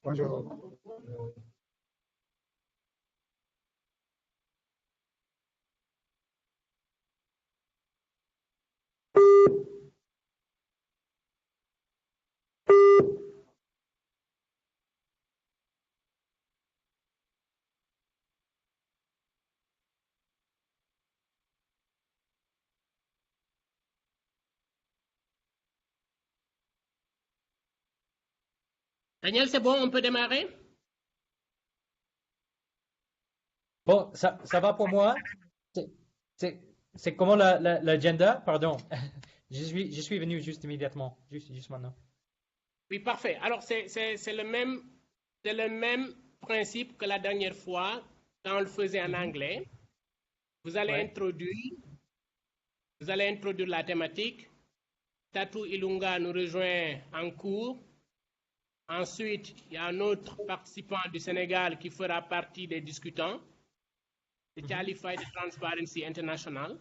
Bonjour. Daniel, c'est bon, on peut démarrer? Bon, ça va pour moi. C'est comment l'agenda? Pardon. Je suis venu juste immédiatement, juste maintenant. Oui, parfait. Alors, c'est le même principe que la dernière fois, quand on le faisait en anglais. Vous allez introduire la thématique. Tatou Ilunga nous rejoint en cours. Ensuite, il y a un autre participant du Sénégal qui fera partie des discutants. C'est Charlie Fight Transparency International.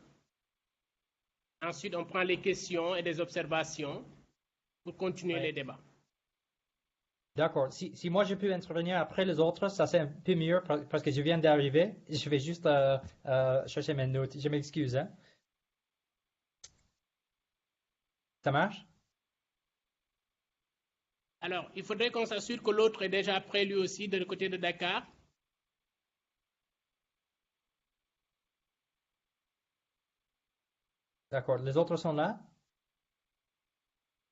Ensuite, on prend les questions et des observations pour continuer les débats. D'accord. Si moi je peux intervenir après les autres, ça c'est un peu mieux parce que je viens d'arriver. Je vais juste chercher mes notes. Je m'excuse. Hein. Ça marche? Alors, il faudrait qu'on s'assure que l'autre est déjà prêt lui aussi de côté de Dakar. D'accord. Les autres sont là?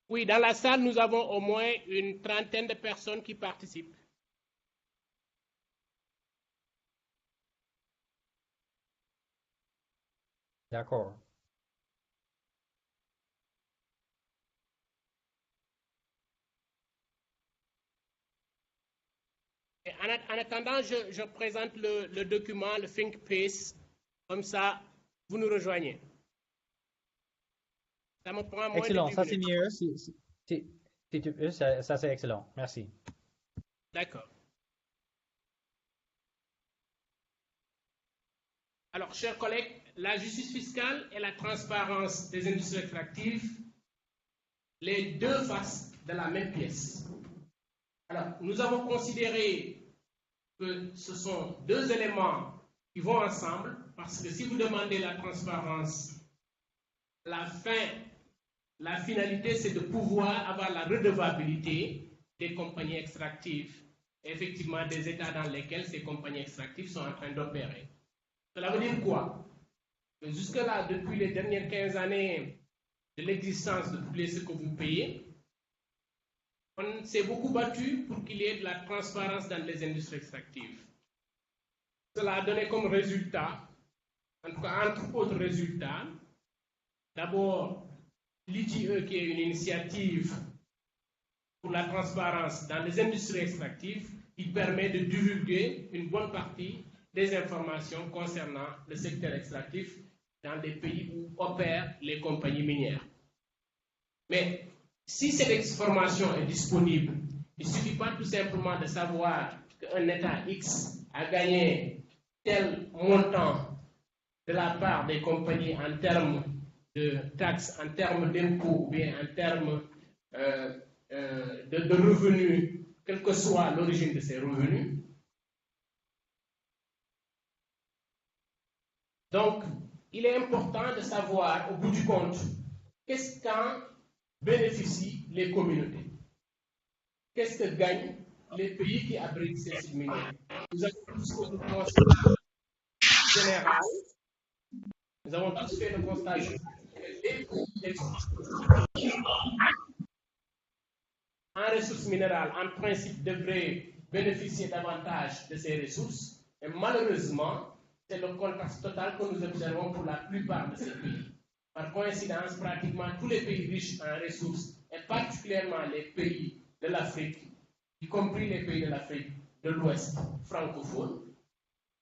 Oui, dans la salle, nous avons au moins une trentaine de personnes qui participent. D'accord. En attendant, je présente le document, le Think Piece. Comme ça, vous nous rejoignez. Ça me prend moins Excellent. de 10 Ça c'est minutes. mieux. Si tu peux, ça c'est excellent. Merci. D'accord. Alors, chers collègues, la justice fiscale et la transparence des industries extractives, les deux faces de la même pièce. Alors, nous avons considéré que ce sont deux éléments qui vont ensemble, parce que si vous demandez la transparence, la finalité, c'est de pouvoir avoir la redevabilité des compagnies extractives, et effectivement des États dans lesquels ces compagnies extractives sont en train d'opérer. Cela veut dire quoi? Jusque-là, depuis les dernières 15 années de l'existence de publier ce que vous payez, on s'est beaucoup battu pour qu'il y ait de la transparence dans les industries extractives. Cela a donné comme résultat, en tout cas entre autres résultats, d'abord l'ITE qui est une initiative pour la transparence dans les industries extractives qui permet de divulguer une bonne partie des informations concernant le secteur extractif dans les pays où opèrent les compagnies minières. Mais si cette information est disponible, il ne suffit pas tout simplement de savoir qu'un État X a gagné tel montant de la part des compagnies en termes de taxes, en termes d'impôts, ou bien en termes de revenus, quelle que soit l'origine de ces revenus. Donc, il est important de savoir, au bout du compte, qu'est-ce qu'en bénéficient les communautés. Qu'est-ce que gagnent les pays qui abritent ces sites miniers? Nous avons tous fait le constat général. Nous avons tous fait le constat général que les pays en ressources minérales, en principe, devraient bénéficier davantage de ces ressources. Et malheureusement, c'est le contexte total que nous observons pour la plupart de ces pays. Par coïncidence, pratiquement tous les pays riches en ressources, et particulièrement les pays de l'Afrique, y compris les pays de l'Afrique de l'Ouest francophone,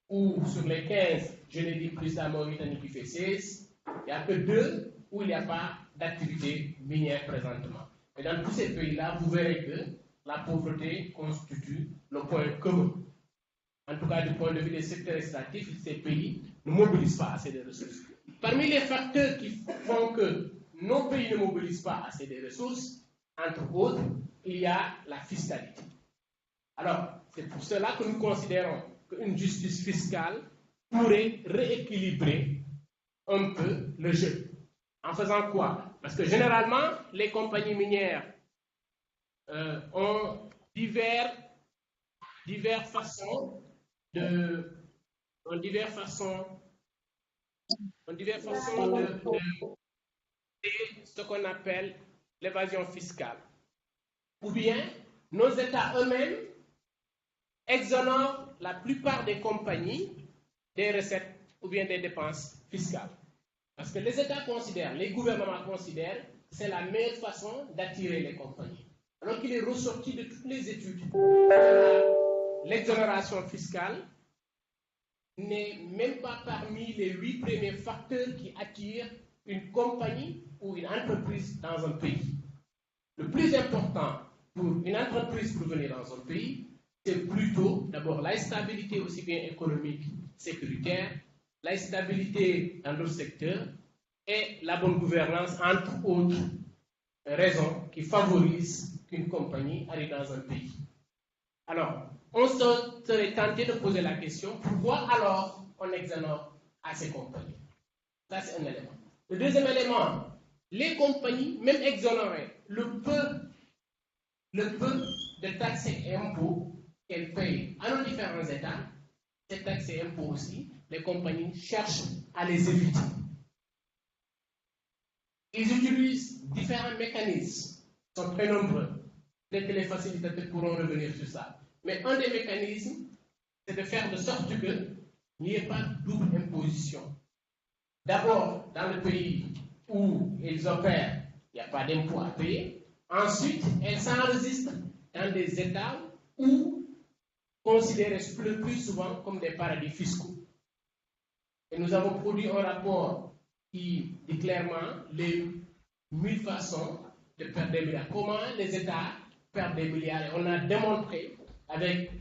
où sur les 15, je l'ai dit, plus la Mauritanie qui fait 16, il n'y a que 2 où il n'y a pas d'activité minière présentement. Et dans tous ces pays-là, vous verrez que la pauvreté constitue le point commun. En tout cas, du point de vue des secteurs extractifs, ces pays ne mobilisent pas assez de ressources. Parmi les facteurs qui font que nos pays ne mobilisent pas assez de ressources, entre autres, il y a la fiscalité. Alors, c'est pour cela que nous considérons qu'une justice fiscale pourrait rééquilibrer un peu le jeu. En faisant quoi? Parce que généralement, les compagnies minières ont diverses façons de ce qu'on appelle l'évasion fiscale. Ou bien, nos États eux-mêmes exonèrent la plupart des compagnies des recettes ou bien des dépenses fiscales. Parce que les États considèrent, les gouvernements considèrent que c'est la meilleure façon d'attirer les compagnies. Alors qu'il est ressorti de toutes les études, l'exonération fiscale n'est même pas parmi les 8 premiers facteurs qui attirent une compagnie ou une entreprise dans un pays. Le plus important pour une entreprise pour venir dans un pays, c'est plutôt d'abord la stabilité aussi bien économique, sécuritaire, la stabilité dans d'autres secteurs et la bonne gouvernance, entre autres raisons qui favorisent qu'une compagnie arrive dans un pays. Alors, on serait tenté de poser la question, pourquoi alors on exonère à ces compagnies? Ça, c'est un élément. Le deuxième élément, les compagnies, même exonérées, le peu de taxes et impôts qu'elles payent à nos différents États, ces taxes et impôts aussi, les compagnies cherchent à les éviter. Ils utilisent différents mécanismes, ils sont très nombreux. Peut-être que les facilitateurs pourront revenir sur ça. Mais un des mécanismes, c'est de faire de sorte qu'il n'y ait pas de double imposition. D'abord, dans le pays où ils opèrent, il n'y a pas d'impôt à payer. Ensuite, elles s'enregistrent dans des États où considérés le plus souvent comme des paradis fiscaux. Et nous avons produit un rapport qui dit clairement les 1000 façons de perdre des milliards. Comment les États perdent des milliards? Et on a démontré avec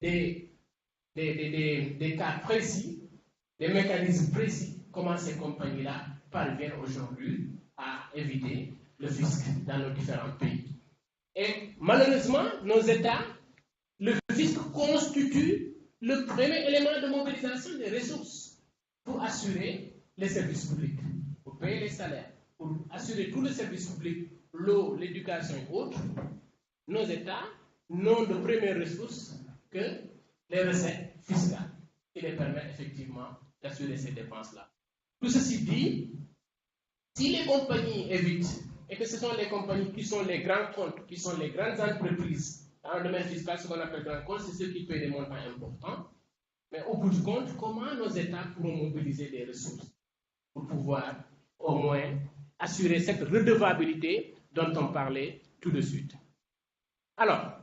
des cas précis, des mécanismes précis, comment ces compagnies-là parviennent aujourd'hui à éviter le fisc dans nos différents pays. Et malheureusement, nos États, le fisc constitue le premier élément de mobilisation des ressources pour assurer les services publics, pour payer les salaires, pour assurer tous les services publics, l'eau, l'éducation et autres. Nos États n'ont de première ressource que les recettes fiscales qui les permettent effectivement d'assurer ces dépenses-là. Tout ceci dit, si les compagnies évitent, et que ce sont les compagnies qui sont les grands comptes, qui sont les grandes entreprises dans le domaine fiscal, ce qu'on appelle grands comptes, c'est ceux qui paient des montants importants. Mais au bout du compte, comment nos États pourront mobiliser des ressources pour pouvoir au moins assurer cette redevabilité dont on parlait tout de suite? Alors,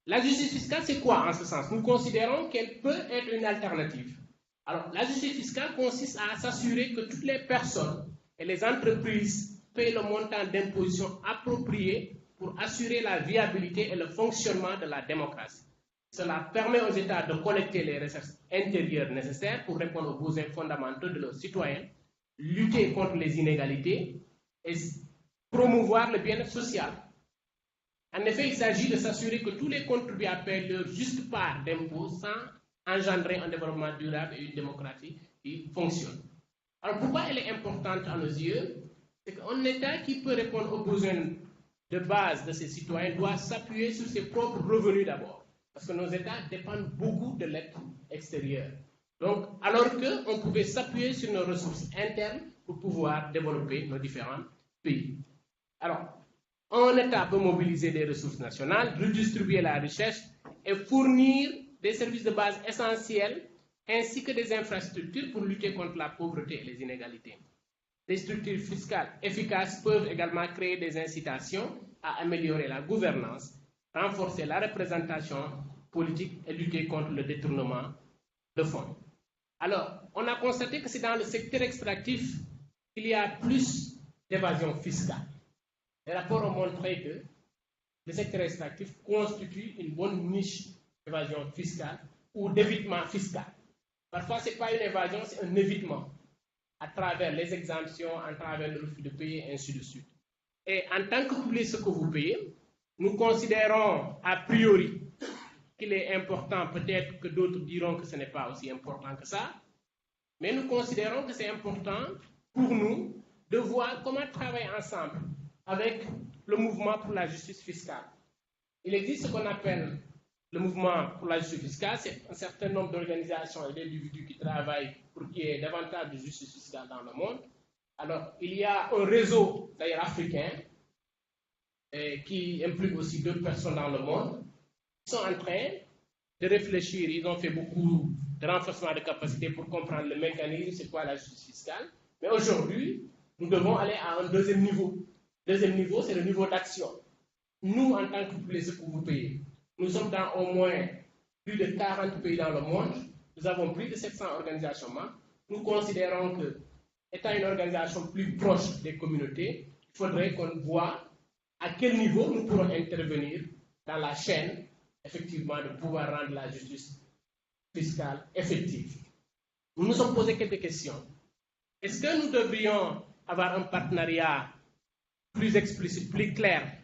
la justice fiscale, c'est quoi en ce sens? Nous considérons qu'elle peut être une alternative. Alors, la justice fiscale consiste à s'assurer que toutes les personnes et les entreprises paient le montant d'imposition approprié pour assurer la viabilité et le fonctionnement de la démocratie. Cela permet aux États de collecter les ressources intérieures nécessaires pour répondre aux besoins fondamentaux de leurs citoyens, lutter contre les inégalités et promouvoir le bien-être social. En effet, il s'agit de s'assurer que tous les contribuables paient leur juste part d'impôts sans engendrer un développement durable et une démocratie qui fonctionne. Alors pourquoi elle est importante à nos yeux? C'est qu'un État qui peut répondre aux besoins de base de ses citoyens doit s'appuyer sur ses propres revenus d'abord. Parce que nos États dépendent beaucoup de l'aide extérieure. Donc, alors qu'on pouvait s'appuyer sur nos ressources internes pour pouvoir développer nos différents pays. Alors, un État peut mobiliser des ressources nationales, redistribuer la richesse et fournir des services de base essentiels ainsi que des infrastructures pour lutter contre la pauvreté et les inégalités. Les structures fiscales efficaces peuvent également créer des incitations à améliorer la gouvernance, renforcer la représentation politique et lutter contre le détournement de fonds. Alors, on a constaté que c'est dans le secteur extractif qu'il y a plus d'évasion fiscale. Les rapports ont montré que le secteur extractif constitue une bonne niche d'évasion fiscale ou d'évitement fiscal. Parfois, ce n'est pas une évasion, c'est un évitement à travers les exemptions, à travers le refus de payer, et ainsi de suite. Et en tant que publier ce que vous payez, nous considérons a priori qu'il est important, peut-être que d'autres diront que ce n'est pas aussi important que ça, mais nous considérons que c'est important pour nous de voir comment travailler ensemble avec le mouvement pour la justice fiscale. Il existe ce qu'on appelle le mouvement pour la justice fiscale, c'est un certain nombre d'organisations et d'individus qui travaillent pour qu'il y ait davantage de justice fiscale dans le monde. Alors, il y a un réseau, d'ailleurs africain, qui implique aussi d'autres personnes dans le monde, qui sont en train de réfléchir. Ils ont fait beaucoup de renforcement de capacités pour comprendre le mécanisme, c'est quoi la justice fiscale. Mais aujourd'hui, nous devons aller à un deuxième niveau. Le deuxième niveau, c'est le niveau d'action. Nous, en tant que public, ce que vous payez, nous sommes dans au moins plus de 40 pays dans le monde. Nous avons plus de 700 organisations membres. Nous considérons que, étant une organisation plus proche des communautés, il faudrait qu'on voit à quel niveau nous pourrons intervenir dans la chaîne, effectivement, de pouvoir rendre la justice fiscale effective. Nous nous sommes posé quelques questions. Est-ce que nous devrions avoir un partenariat plus explicite, plus clair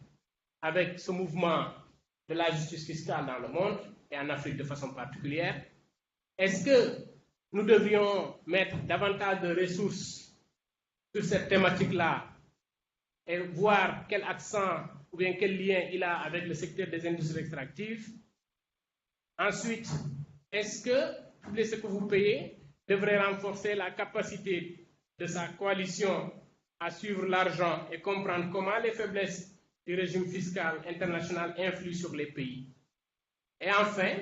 avec ce mouvement de la justice fiscale dans le monde et en Afrique de façon particulière? Est-ce que nous devrions mettre davantage de ressources sur cette thématique-là et voir quel accent ou bien quel lien il a avec le secteur des industries extractives? Ensuite, est-ce que publier ce que vous payez devrait renforcer la capacité de sa coalition à suivre l'argent et comprendre comment les faiblesses du régime fiscal international influent sur les pays? Et enfin,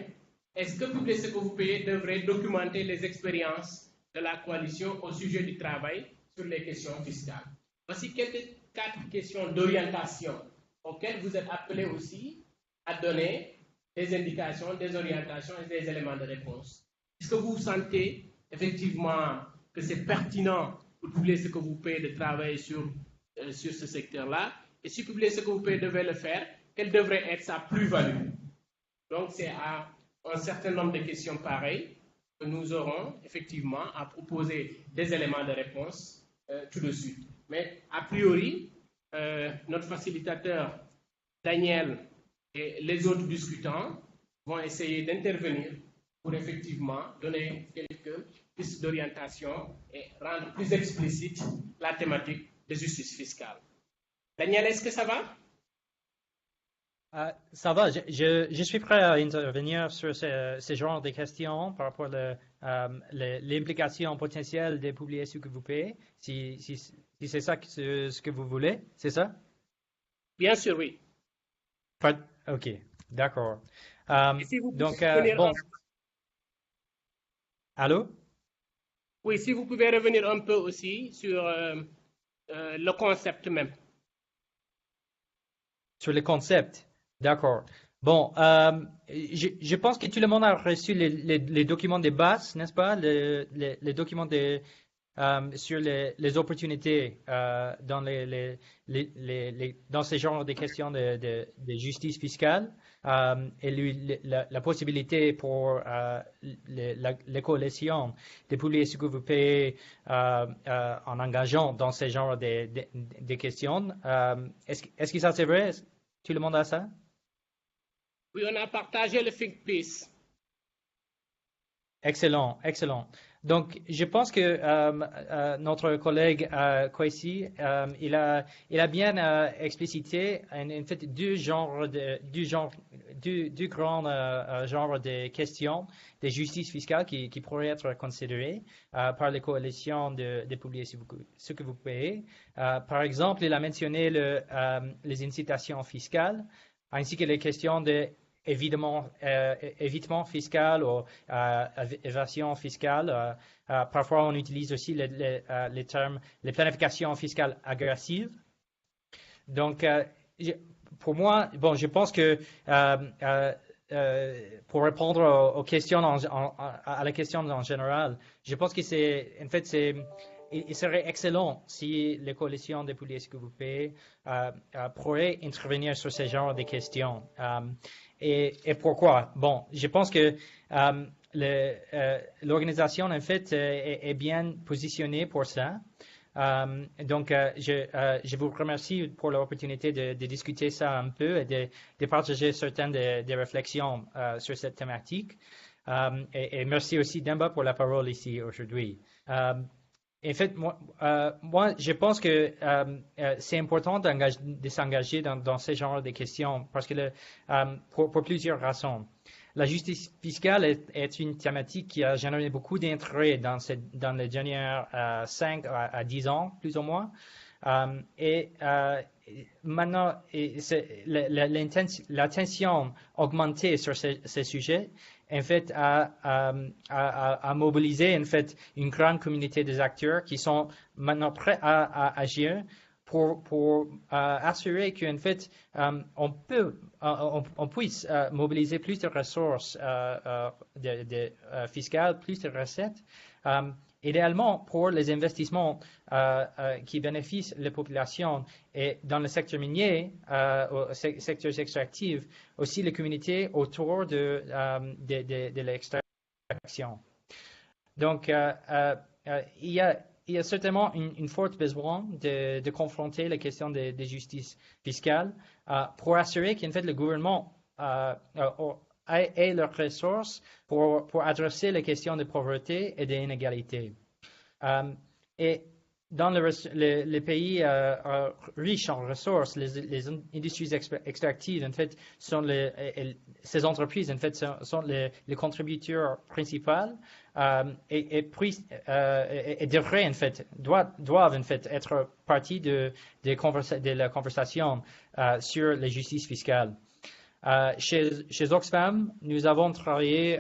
est-ce que publier ce que vous payez devrait documenter les expériences de la coalition au sujet du travail sur les questions fiscales? Voici quelques 4 questions d'orientation auxquelles vous êtes appelés aussi à donner des indications, des orientations et des éléments de réponse. Est-ce que vous sentez effectivement que c'est pertinent pour publier ce que vous payez de travailler sur ce secteur-là? Et si publier ce que vous payez devait le faire, quelle devrait être sa plus-value? Donc, c'est à un certain nombre de questions pareilles que nous aurons effectivement à proposer des éléments de réponse tout de suite. Mais a priori, notre facilitateur Daniel et les autres discutants vont essayer d'intervenir pour effectivement donner quelques pistes d'orientation et rendre plus explicite la thématique de justice fiscale. Daniel, est-ce que ça va? Ça va, je suis prêt à intervenir sur ce genre de questions par rapport à l'implication potentielle de publier ce que vous payez, si c'est ça ce que vous voulez, c'est ça? Bien sûr, oui. Ok, d'accord. Si vous Donc, bon. Allô? Oui, si vous pouvez revenir un peu aussi sur le concept même. Sur le concept, d'accord. Bon, je pense que tout le monde a reçu les documents de base, n'est-ce pas? Les documents sur les opportunités dans dans ce genre de questions de justice fiscale et la possibilité pour les coalitions de publier ce que vous payez en engageant dans ce genre de questions. Est-ce que ça c'est vrai? Tout le monde a ça? Oui, on a partagé le think piece. Excellent, excellent. Donc, je pense que notre collègue Kwesi, il a bien explicité en fait deux grands genres de questions de justice fiscale qui pourraient être considérées par les coalitions de publier ce que vous payez. Par exemple, il a mentionné les incitations fiscales ainsi que les questions de évitement fiscal ou évasion fiscale. Parfois, on utilise aussi les termes les planifications fiscales agressives. Donc, pour moi, bon, je pense que pour répondre aux questions à la question en général, je pense que il serait excellent si les coalitions de publier ce que vous payez pourraient intervenir sur ce genre de questions. Et pourquoi? Bon, je pense que l'organisation, en fait, est bien positionnée pour ça. Donc, je vous remercie pour l'opportunité de discuter ça un peu et de partager certaines des réflexions sur cette thématique. Et merci aussi Demba pour la parole ici aujourd'hui. En fait, moi, je pense que c'est important de s'engager dans ce genre de questions parce que pour plusieurs raisons. La justice fiscale est une thématique qui a généré beaucoup d'intérêt dans les dernières 5 à 10 ans, plus ou moins. Et maintenant, l'attention augmentée sur ces sujets, en fait, a mobilisé en fait une grande communauté des acteurs qui sont maintenant prêts à agir pour assurer qu'en fait on puisse mobiliser plus de ressources fiscales, plus de recettes, idéalement pour les investissements qui bénéficient les populations et dans le secteur minier, au secteur extractif, aussi les communautés autour de l'extraction. Donc, il y a certainement une forte besoin de confronter la question de justice fiscale pour assurer qu'en fait le gouvernement ait leurs ressources pour adresser les questions de pauvreté et d'inégalité. Et dans les pays riches en ressources, les industries extractives, en fait, ces entreprises, en fait, sont les contributeurs principaux et devraient, en fait, doivent, en fait, être partie de la conversation sur la justice fiscale. Chez Oxfam, nous avons travaillé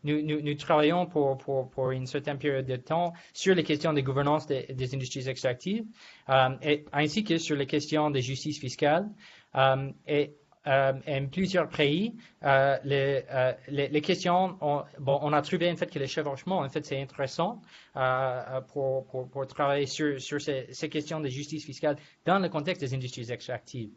nous travaillons pour une certaine période de temps sur les questions de gouvernance des industries extractives ainsi que sur les questions de justice fiscale. Et en plusieurs pays, les questions, on a trouvé en fait que les chevauchements, en fait, c'est intéressant pour travailler sur ces questions de justice fiscale dans le contexte des industries extractives.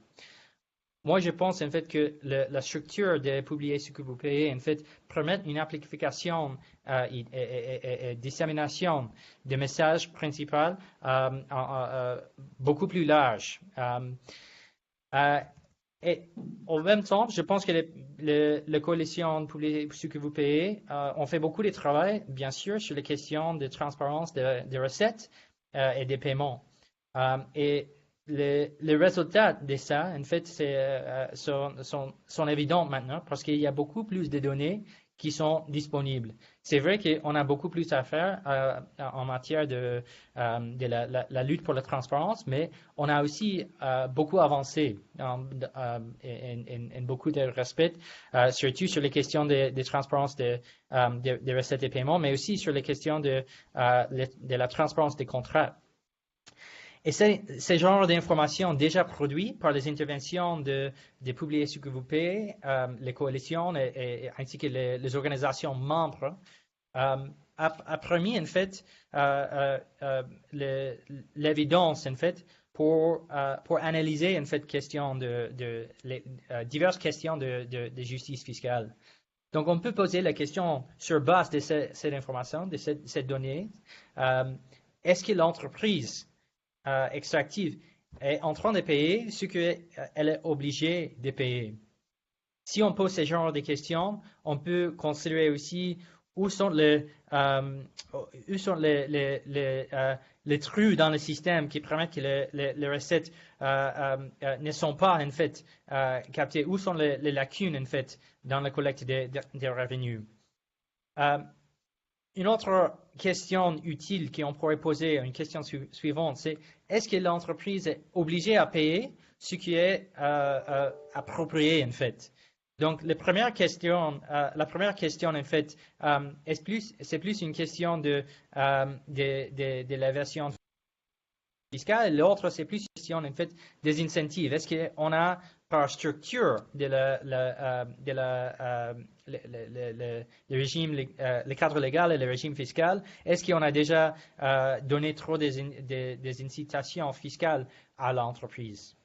Moi, je pense en fait que la structure de publier ce que vous payez en fait permet une amplification et dissémination des messages principaux beaucoup plus large. Et en même temps, je pense que la coalition Publier ce que vous payez ont fait beaucoup de travail, bien sûr, sur les questions de transparence des recettes et des paiements. Et les résultats de ça, en fait, sont évidents maintenant parce qu'il y a beaucoup plus de données qui sont disponibles. C'est vrai qu'on a beaucoup plus à faire en matière de la lutte pour la transparence, mais on a aussi beaucoup avancé en beaucoup de respect, surtout sur les questions de transparence des recettes et paiements, mais aussi sur les questions de la transparence des contrats. Et ces genres d'informations déjà produites par les interventions de publier ce que vous payez, les coalitions ainsi que les organisations membres, a permis en fait l'évidence en fait pour analyser en fait diverses questions de justice fiscale. Donc on peut poser la question sur base de cette information, de cette donnée, est-ce que l'entreprise extractive est en train de payer ce qu'elle est obligée de payer? Si on pose ce genre de questions, on peut considérer aussi où sont les trous dans le système qui permettent que les recettes ne sont pas en fait captées, où sont les lacunes en fait dans la collecte des revenus. Une autre question utile qu'on pourrait poser, une question suivante, c'est est-ce que l'entreprise est obligée à payer ce qui est approprié en fait? Donc la première question en fait, c'est plus une question de l'évasion fiscale, et l'autre c'est plus une question en fait des incentives. Est-ce qu'on a par structure le régime, le cadre légal et le régime fiscal, est-ce qu'on a déjà donné trop des incitations fiscales à l'entreprise?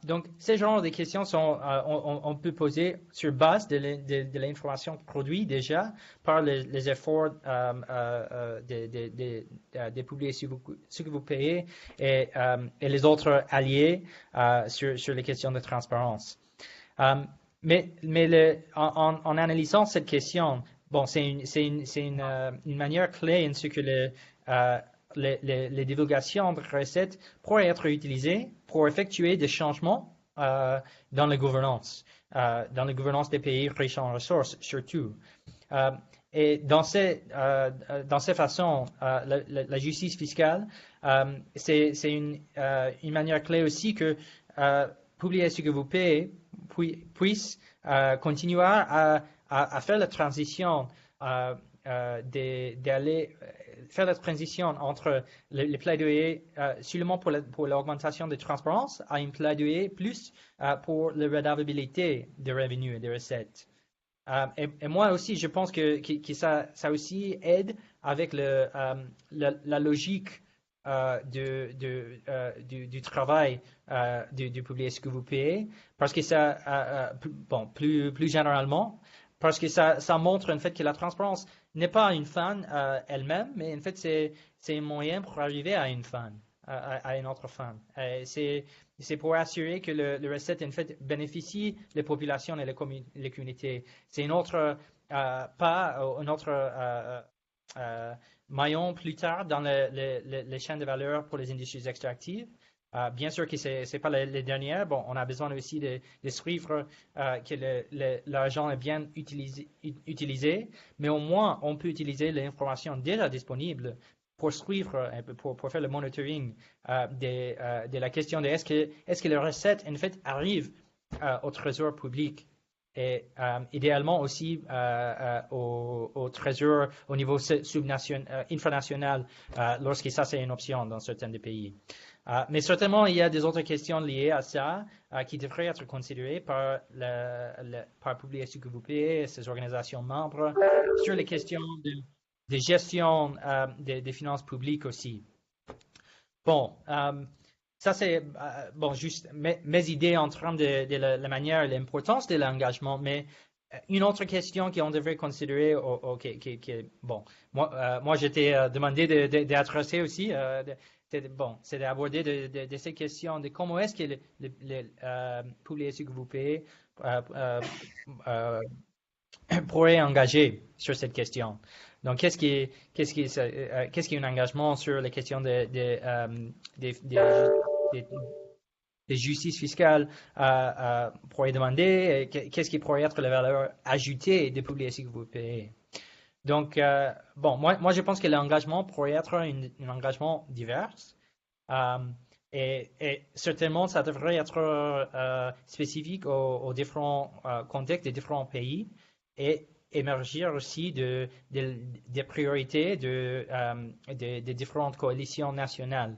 Donc, ces genres de questions on peut poser sur base de l'information produite déjà par les efforts de publier ce que vous payez et les autres alliés sur les questions de transparence. Mais en analysant cette question, bon, c'est une manière clé en ce que les divulgations de recettes pourraient être utilisées pour effectuer des changements dans la gouvernance des pays riches en ressources, surtout. Et dans ces façons, la justice fiscale, c'est une manière clé aussi que publier ce que vous payez puisse continuer à faire la transition d'aller faire la transition entre les plaidoyers seulement pour l'augmentation de transparence à une plaidoyer plus pour la redevabilité des revenus et des recettes. Et moi aussi, je pense que ça aussi aide avec la logique du travail du publier ce que vous payez, parce que ça, plus généralement, parce que ça montre en fait que la transparence n'est pas une fin elle-même, mais en fait c'est un moyen pour arriver à une fin, à une autre fin. C'est pour assurer que le recette en fait bénéficie les populations et les communautés. C'est un autre maillon plus tard dans les chaînes de valeur pour les industries extractives. Bien sûr que c'est pas les dernières. Bon, on a besoin aussi de suivre que l'argent est bien utilisé, mais au moins on peut utiliser l'information déjà disponible pour suivre, pour faire le monitoring de la question de est-ce que les recettes en fait arrivent au trésor public et idéalement aussi au trésor au niveau infranational lorsque ça c'est une option dans certains pays. Mais certainement, il y a des autres questions liées à ça qui devraient être considérées par publier ce que vous payez, ces organisations membres, sur les questions de gestion des finances publiques aussi. Bon, ça c'est juste mes idées en termes de la manière et l'importance de l'engagement, mais une autre question qu'on devrait considérer, moi j'étais demandé d'adresser aussi, c'est d'aborder de ces questions de comment est-ce que publier ce que vous payez pourrait engager sur cette question. Donc, qu'est-ce qui est un engagement sur les questions de justice fiscale pourrait demander, qu'est-ce qui pourrait être la valeur ajoutée de publier ce que vous payez. Donc, moi, je pense que l'engagement pourrait être un engagement divers. Et certainement, ça devrait être spécifique aux différents contextes des différents pays et émerger aussi des priorités des différentes coalitions nationales.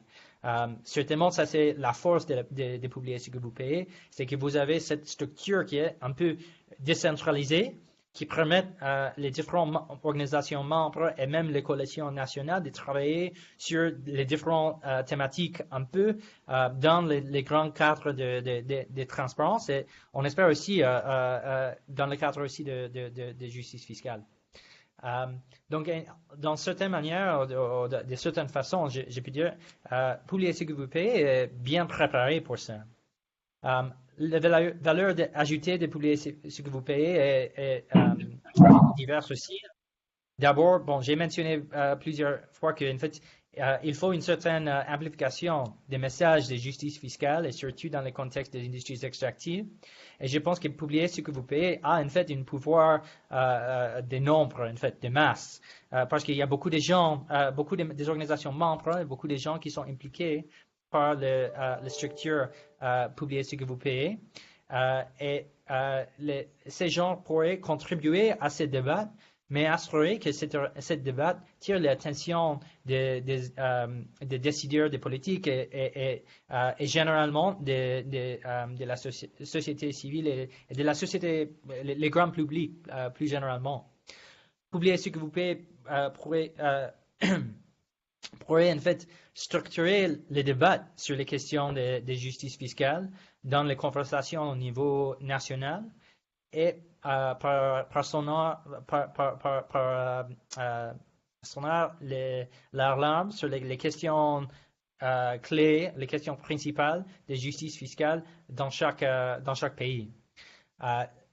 Certainement, ça c'est la force de publier ce que vous payez, c'est que vous avez cette structure qui est un peu décentralisée, qui permettent les différentes organisations membres et même les coalitions nationales de travailler sur les différentes thématiques un peu dans les grands cadres de transparence et on espère aussi dans le cadre aussi de justice fiscale. Donc, dans certaines manières, de certaines façons, je peux dire, publier ce que vous payez est bien préparé pour ça. La valeur ajoutée de publier ce que vous payez est diverse aussi. D'abord, j'ai mentionné plusieurs fois qu'en fait, il faut une certaine amplification des messages de justice fiscale et surtout dans le contexte des industries extractives. Et je pense que publier ce que vous payez a en fait un pouvoir de nombre, en fait, de masse. Parce qu'il y a beaucoup de gens, des organisations membres et beaucoup de gens qui sont impliqués par la structure publier ce que vous payez. Et ces gens pourraient contribuer à ce débat, mais assurer que ce débat tire l'attention des décideurs des politiques et généralement de la société civile et de la société, les grands publics plus généralement. Publier ce que vous payez pourrait pourrait en fait structurer les débats sur les questions de justice fiscale dans les conversations au niveau national et par sonar l'alarme sur les questions clés, les questions principales de justice fiscale dans chaque pays.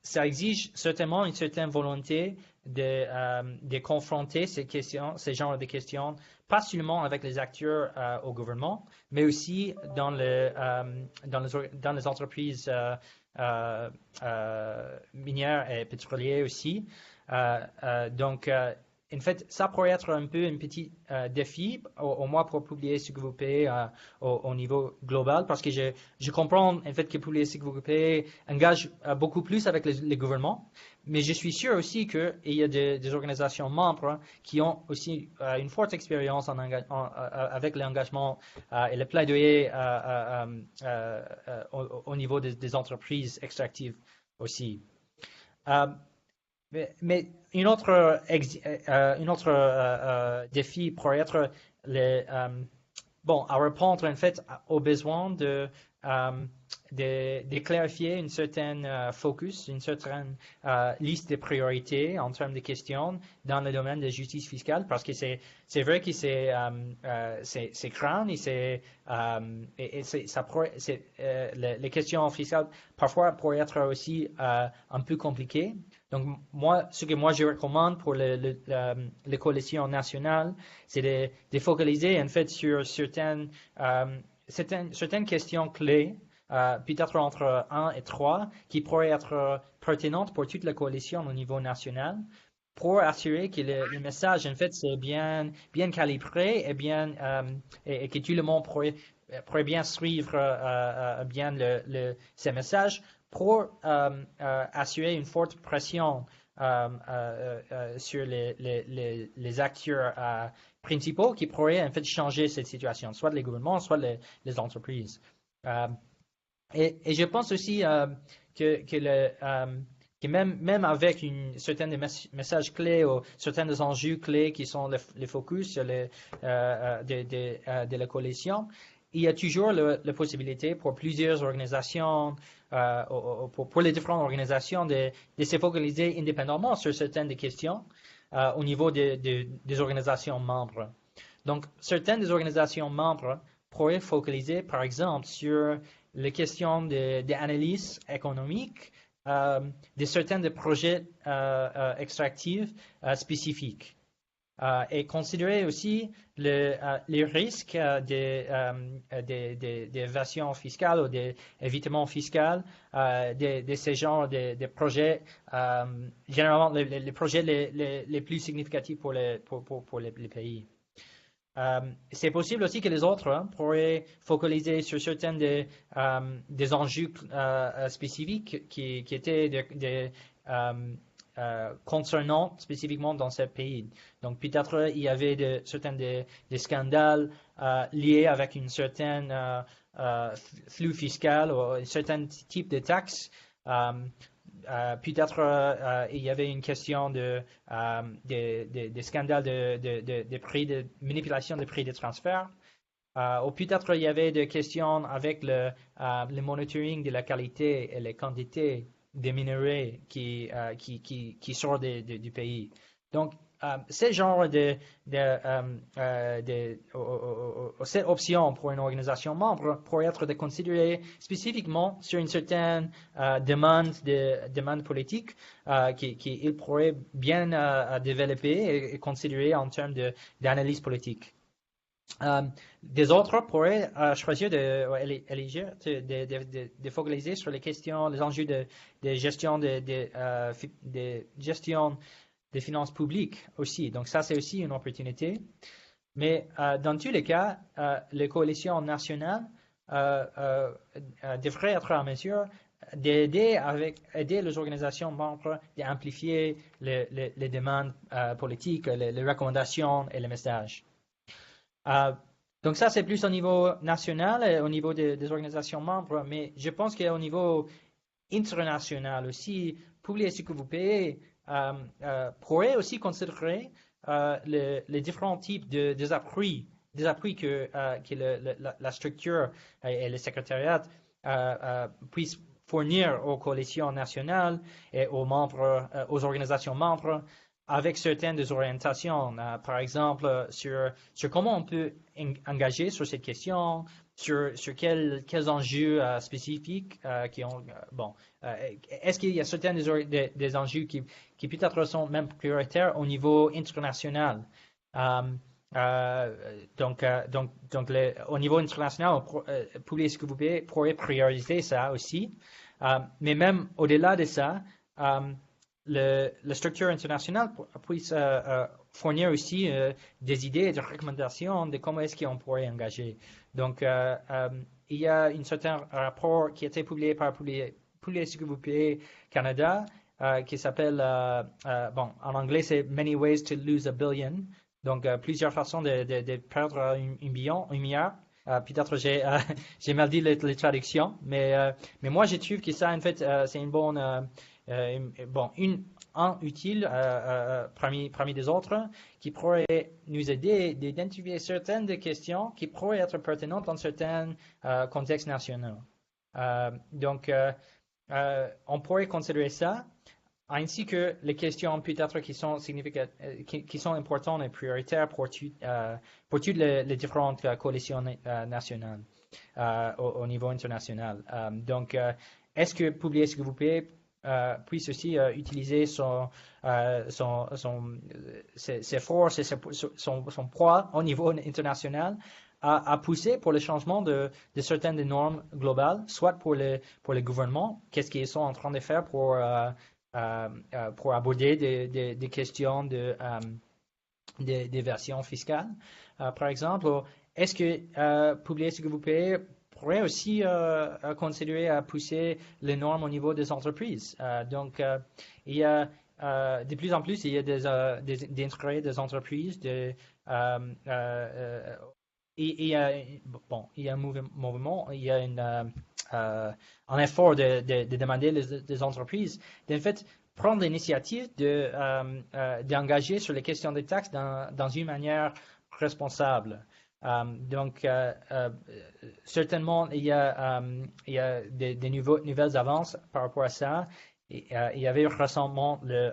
Ça exige certainement une certaine volonté de confronter ces genres de questions, pas seulement avec les acteurs au gouvernement, mais aussi dans les entreprises minières et pétrolières aussi. Donc, en fait, ça pourrait être un peu un petit défi, au moins pour publier ce que vous payez au niveau global, parce que je comprends en fait que publier ce que vous payez engage beaucoup plus avec les gouvernements, mais je suis sûr aussi qu'il y a des organisations membres qui ont aussi une forte expérience avec l'engagement et le plaidoyer au niveau des entreprises extractives aussi. Mais une autre défi pourrait être à répondre en fait aux besoins de clarifier une certaine focus, une certaine liste de priorités en termes de questions dans le domaine de justice fiscale, parce que c'est vrai que c'est craint et les questions fiscales parfois pourraient être aussi un peu compliquées. Donc, ce que je recommande pour les coalitions nationales, c'est de focaliser en fait sur certaines questions clés, peut-être entre 1 et 3, qui pourraient être pertinentes pour toute la coalition au niveau national, pour assurer que le message en fait c'est bien calibré et que tout le monde pourrait bien suivre bien ces messages, pour assurer une forte pression sur les acteurs principaux qui pourraient en fait changer cette situation, soit les gouvernements, soit les entreprises. Et je pense aussi que même avec une certaine messages clés ou certains enjeux clés qui sont les focus de la coalition, il y a toujours la possibilité pour plusieurs organisations, pour les différentes organisations de se focaliser indépendamment sur certaines des questions au niveau des organisations membres. Donc, certaines des organisations membres pourraient focaliser, par exemple, sur les questions d'analyse économique de certains des projets extractifs spécifiques. Et considérer aussi les risques d'évasion fiscale ou d'évitement fiscal de ces genres de projets, généralement les projets les plus significatifs pour les pays. C'est possible aussi que les autres pourraient focaliser sur certains des enjeux spécifiques qui étaient concernant spécifiquement dans ce pays. Donc peut-être il y avait certains des scandales liés avec une certaine flux fiscal ou un certain type de taxes. Peut-être il y avait une question de scandales de prix de manipulation des prix de transfert. Ou peut-être il y avait des questions avec le monitoring de la qualité et la quantité des minerais qui sortent du pays. Donc, ce genre cette option pour une organisation membre pourrait être de considérer spécifiquement sur une certaine demande politique qu'il pourrait bien développer et considérer en termes d'analyse politique. Des autres pourraient choisir de focaliser sur les questions, les enjeux de gestion des finances publiques aussi. Donc ça, c'est aussi une opportunité. Mais dans tous les cas, les coalitions nationales devraient être en mesure d'aider les organisations membres d'amplifier les demandes politiques, les recommandations et les messages. Donc ça, c'est plus au niveau national et au niveau des organisations membres, mais je pense qu'au niveau international aussi, publier ce que vous payez pourrait aussi considérer les différents types des appuis des appuis que la structure et le secrétariat puissent fournir aux coalitions nationales et aux membres, aux organisations membres avec certaines orientations, par exemple sur comment on peut engager sur cette question, sur quels enjeux spécifiques qui ont est-ce qu'il y a certains des enjeux qui peut-être sont même prioritaires au niveau international. Au niveau international, est-ce que vous pourriez prioriser ça aussi. Mais même au-delà de ça, la structure internationale puisse fournir aussi des idées et des recommandations de comment est-ce qu'on pourrait engager. Donc, il y a un certain rapport qui a été publié par Pouliot SQVP Canada qui s'appelle, en anglais, c'est Many Ways to Lose a Billion. Donc, plusieurs façons de perdre un milliard. Peut-être j'ai mal dit les traductions, mais moi, je trouve que ça, en fait, c'est une bonne, un utile parmi des autres qui pourrait nous aider d'identifier certaines des questions qui pourraient être pertinentes dans certains contextes nationaux. Donc, on pourrait considérer ça, ainsi que les questions peut-être qui sont importantes et prioritaires pour toutes les différentes coalitions nationales au niveau international. Donc, est-ce que Pouliot SQVP puisse aussi utiliser ses forces et son poids au niveau international à pousser pour le changement de certaines des normes globales, soit pour les gouvernements, qu'est-ce qu'ils sont en train de faire pour aborder des questions d'évasion fiscale, par exemple. Est-ce que Pouliot SQVP pourrait aussi considérer à pousser les normes au niveau des entreprises? Donc, il y a de plus en plus, il y a des intérêts des entreprises, il y a un mouvement, il y a un effort de demander des entreprises d'en fait prendre l'initiative d'engager sur les questions des taxes dans une manière responsable. Donc, certainement, il y a des nouvelles avances par rapport à ça. Il y avait récemment le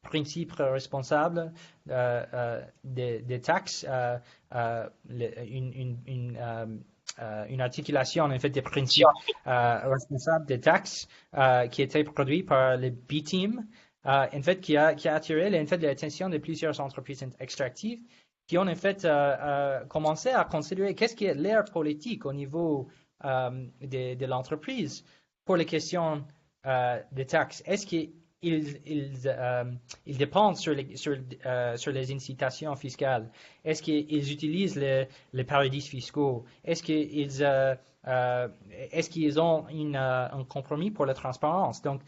principe responsable des taxes, une articulation en fait des principes responsables des taxes qui était produit par le B-Team, en fait qui a attiré l'attention de plusieurs entreprises extractives qui ont en fait commencé à considérer qu'est-ce qui est l'ère politique au niveau de l'entreprise pour les questions des taxes. Est-ce qu'ils dépendent sur les incitations fiscales? Est-ce qu'ils utilisent les paradis fiscaux? Est-ce qu'ils ont un compromis pour la transparence? Donc,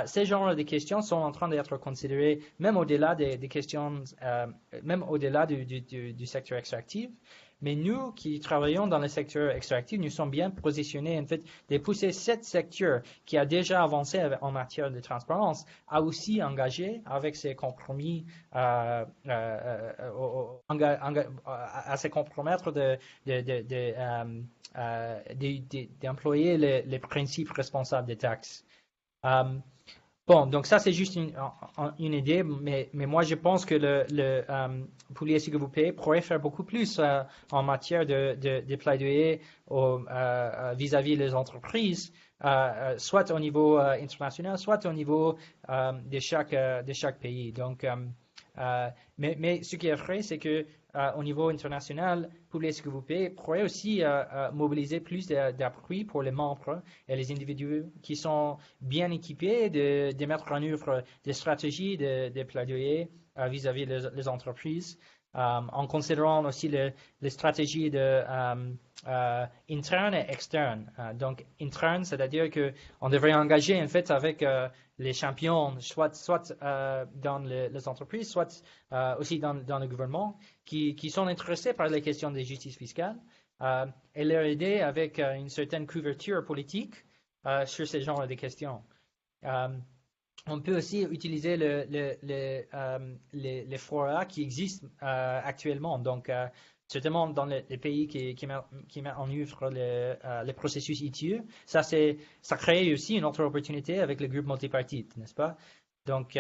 ces genres de questions sont en train d'être considérées même au-delà des questions, même au-delà du secteur extractif. Mais nous qui travaillons dans le secteur extractif, nous sommes bien positionnés en fait de pousser ce secteur qui a déjà avancé en matière de transparence à aussi engager avec ses compromis, à se compromettre d'employer les principes responsables des taxes. Bon, donc ça c'est juste une idée, mais moi je pense que le Pouliot SQVP pourrait faire beaucoup plus en matière de plaidoyer vis-à-vis des entreprises, soit au niveau international, soit au niveau de chaque pays. Donc, mais ce qui est vrai, c'est que au niveau international, Pouliot SQVP pourrait aussi mobiliser plus d'appui pour les membres et les individus qui sont bien équipés de mettre en œuvre des stratégies de plaidoyer vis-à-vis des entreprises, en considérant aussi les stratégies internes et externes. Donc, interne, c'est-à-dire qu'on devrait engager en fait avec les champions, soit dans les entreprises, soit aussi dans le gouvernement, qui sont intéressés par les questions de justice fiscale et leur aider avec une certaine couverture politique sur ces genres de questions. on peut aussi utiliser les forats qui existent actuellement. Donc, certainement dans les pays qui mettent en œuvre les processus ITU, ça crée aussi une autre opportunité avec le groupe multipartite, n'est-ce pas? Donc,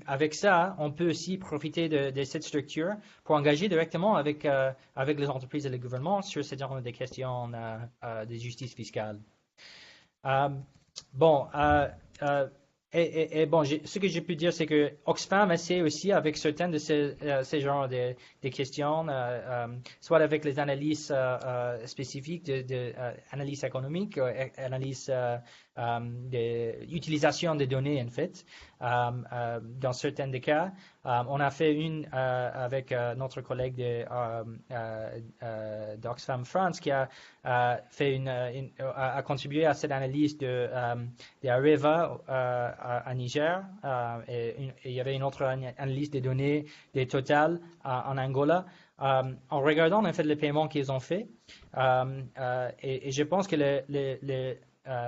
avec ça, on peut aussi profiter de cette structure pour engager directement avec les entreprises et les gouvernements sur ce genre de questions de justice fiscale. Bon, bon, ce que j'ai pu dire, c'est que Oxfam essaie aussi avec certaines de ces genres de questions, soit avec les analyses spécifiques analyse économique, analyse d'utilisation des données, en fait. Dans certains des cas, on a fait une avec notre collègue d'Oxfam France qui a fait a contribué à cette analyse de Areva à Niger, et il y avait une autre analyse des données des Total en Angola, en regardant en fait les paiements qu'ils ont fait, et je pense que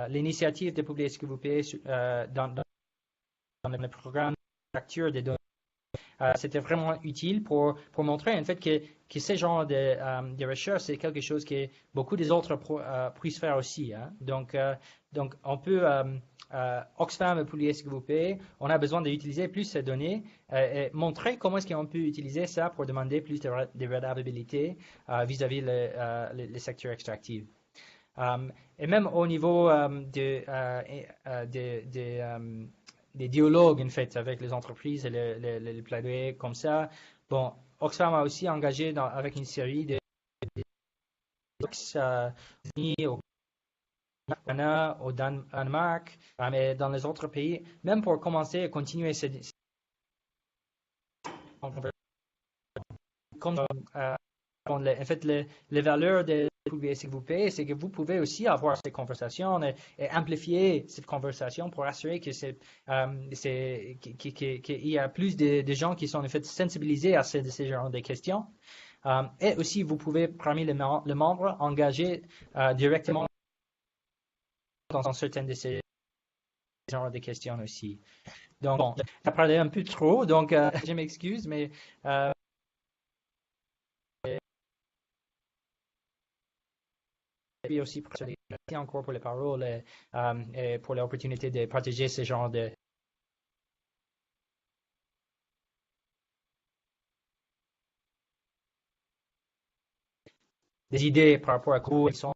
l'initiative de publier ce que vous payez dans le programme de capture des données, c'était vraiment utile pour montrer en fait que ce genre de recherche, c'est quelque chose que beaucoup des autres puissent faire aussi. Hein. Donc, on peut, Oxfam publier ce que vous payez, on a besoin d'utiliser plus ces données et montrer comment est-ce qu'on peut utiliser ça pour demander plus de redevabilité vis-à-vis les secteurs extractifs. Et même au niveau des dialogues en fait avec les entreprises et les plaidoyers comme ça. Bon, Oxfam a aussi engagé avec une série de au Canada, au Danemark, mais dans les autres pays, même pour commencer et continuer comme en fait, les valeurs de vous payez, c'est que vous pouvez aussi avoir ces conversations et amplifier cette conversation pour assurer que qu'il y a plus de gens qui sont en fait sensibilisés à ces genres de questions. Et aussi, vous pouvez, parmi les membres, engager directement dans certaines de ces genres de questions aussi. Donc, bon, j'ai parlé un peu trop, donc je m'excuse, mais puis aussi merci encore pour les paroles et pour l'opportunité de partager ce genre de des idées par rapport à quoi ils sont.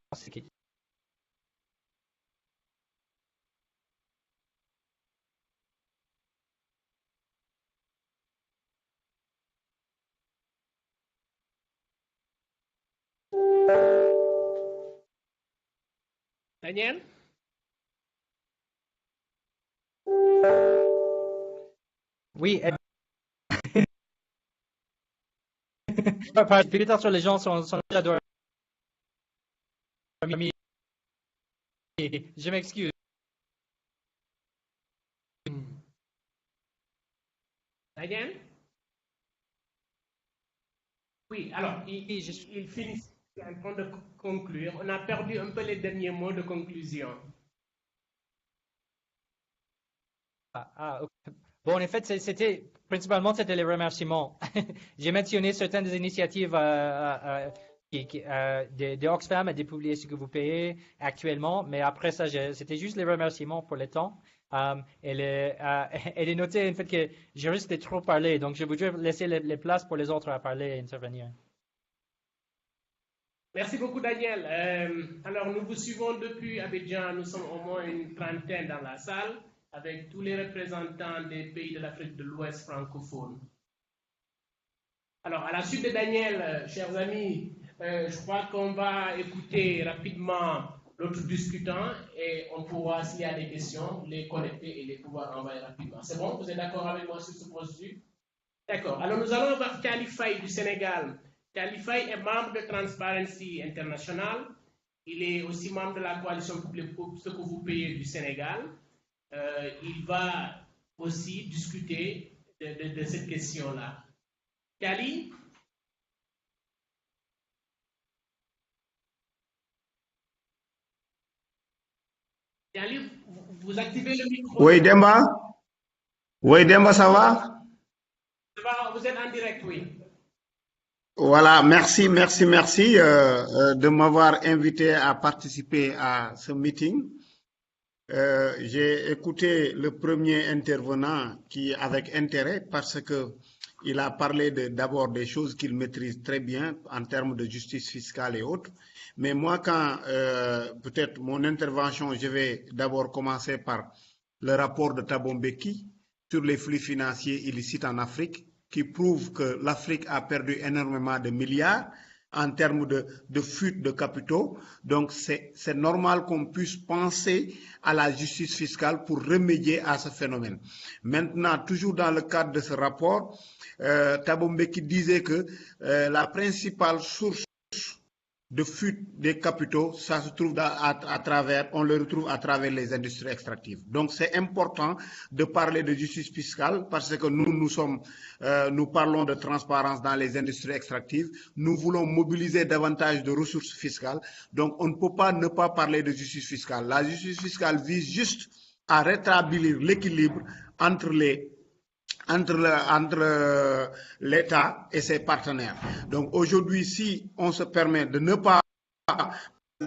Daniel? Oui. Peut-être les gens sont déjà dormis. Je m'excuse. Daniel? Oui, alors, il finit en train de conclure. On a perdu un peu les derniers mots de conclusion. Okay. Bon, en fait, principalement, c'était les remerciements. J'ai mentionné certaines des initiatives de Oxfam et de publier ce que vous payez actuellement, mais après ça, c'était juste les remerciements pour le temps. Et de noter en fait que je risque de trop parler, donc je voudrais laisser les places pour les autres à parler et intervenir. Merci beaucoup, Daniel. Alors, nous vous suivons depuis Abidjan. Nous sommes au moins une trentaine dans la salle, avec tous les représentants des pays de l'Afrique de l'Ouest francophone. Alors, à la suite de Daniel, chers amis, je crois qu'on va écouter rapidement l'autre discutant et on pourra, s'il y a des questions, les connecter et les pouvoir envoyer rapidement. C'est bon? Vous êtes d'accord avec moi sur ce processus? D'accord. Alors, nous allons voir Khalifaye du Sénégal. Khalifaye est membre de Transparency International. Il est aussi membre de la coalition pour ce que vous payez du Sénégal. Il va aussi discuter de cette question-là. Kali? Kali, vous activez le micro. Oui, Demba. Oui, Demba, ça va? Vous êtes en direct, oui. Voilà, merci de m'avoir invité à participer à ce meeting. J'ai écouté le premier intervenant qui avec intérêt parce que il a parlé d'abord des choses qu'il maîtrise très bien en termes de justice fiscale et autres. Mais moi, quand peut-être mon intervention, je vais d'abord commencer par le rapport de Thabo Mbeki sur les flux financiers illicites en Afrique, qui prouve que l'Afrique a perdu énormément de milliards en termes de fuite de capitaux. Donc, c'est normal qu'on puisse penser à la justice fiscale pour remédier à ce phénomène. Maintenant, toujours dans le cadre de ce rapport, Thabo Mbeki disait que la principale source de fuite des capitaux, ça se trouve à travers, on le retrouve à travers les industries extractives. Donc c'est important de parler de justice fiscale parce que nous parlons de transparence dans les industries extractives. Nous voulons mobiliser davantage de ressources fiscales. Donc on ne peut pas ne pas parler de justice fiscale. La justice fiscale vise juste à rétablir l'équilibre entre l'État et ses partenaires. Donc aujourd'hui, si on se permet de ne pas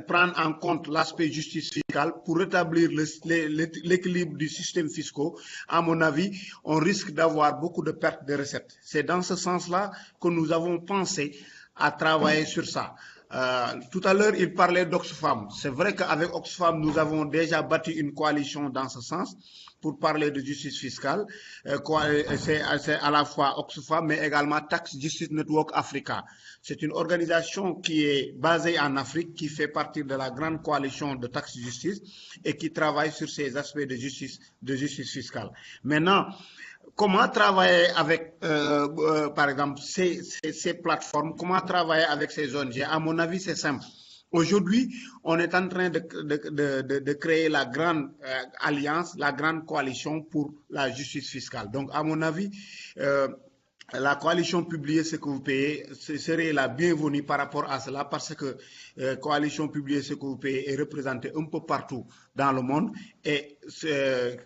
prendre en compte l'aspect justice fiscale pour rétablir l'équilibre du système fiscal, à mon avis, on risque d'avoir beaucoup de pertes de recettes. C'est dans ce sens-là que nous avons pensé à travailler sur ça. Tout à l'heure, il parlait d'Oxfam. C'est vrai qu'avec Oxfam, nous avons déjà bâti une coalition dans ce sens pour parler de justice fiscale. C'est à la fois Oxfam, mais également Tax Justice Network Africa. C'est une organisation qui est basée en Afrique, qui fait partie de la grande coalition de Tax Justice et qui travaille sur ces aspects de justice fiscale. Maintenant, comment travailler avec, par exemple, ces plateformes, comment travailler avec ces ONG? À mon avis, c'est simple. Aujourd'hui, on est en train de créer la grande alliance, la grande coalition pour la justice fiscale. Donc, à mon avis, la coalition Publiez ce que vous payez serait la bienvenue par rapport à cela parce que coalition Publiez ce que vous payez est représentée un peu partout dans le monde et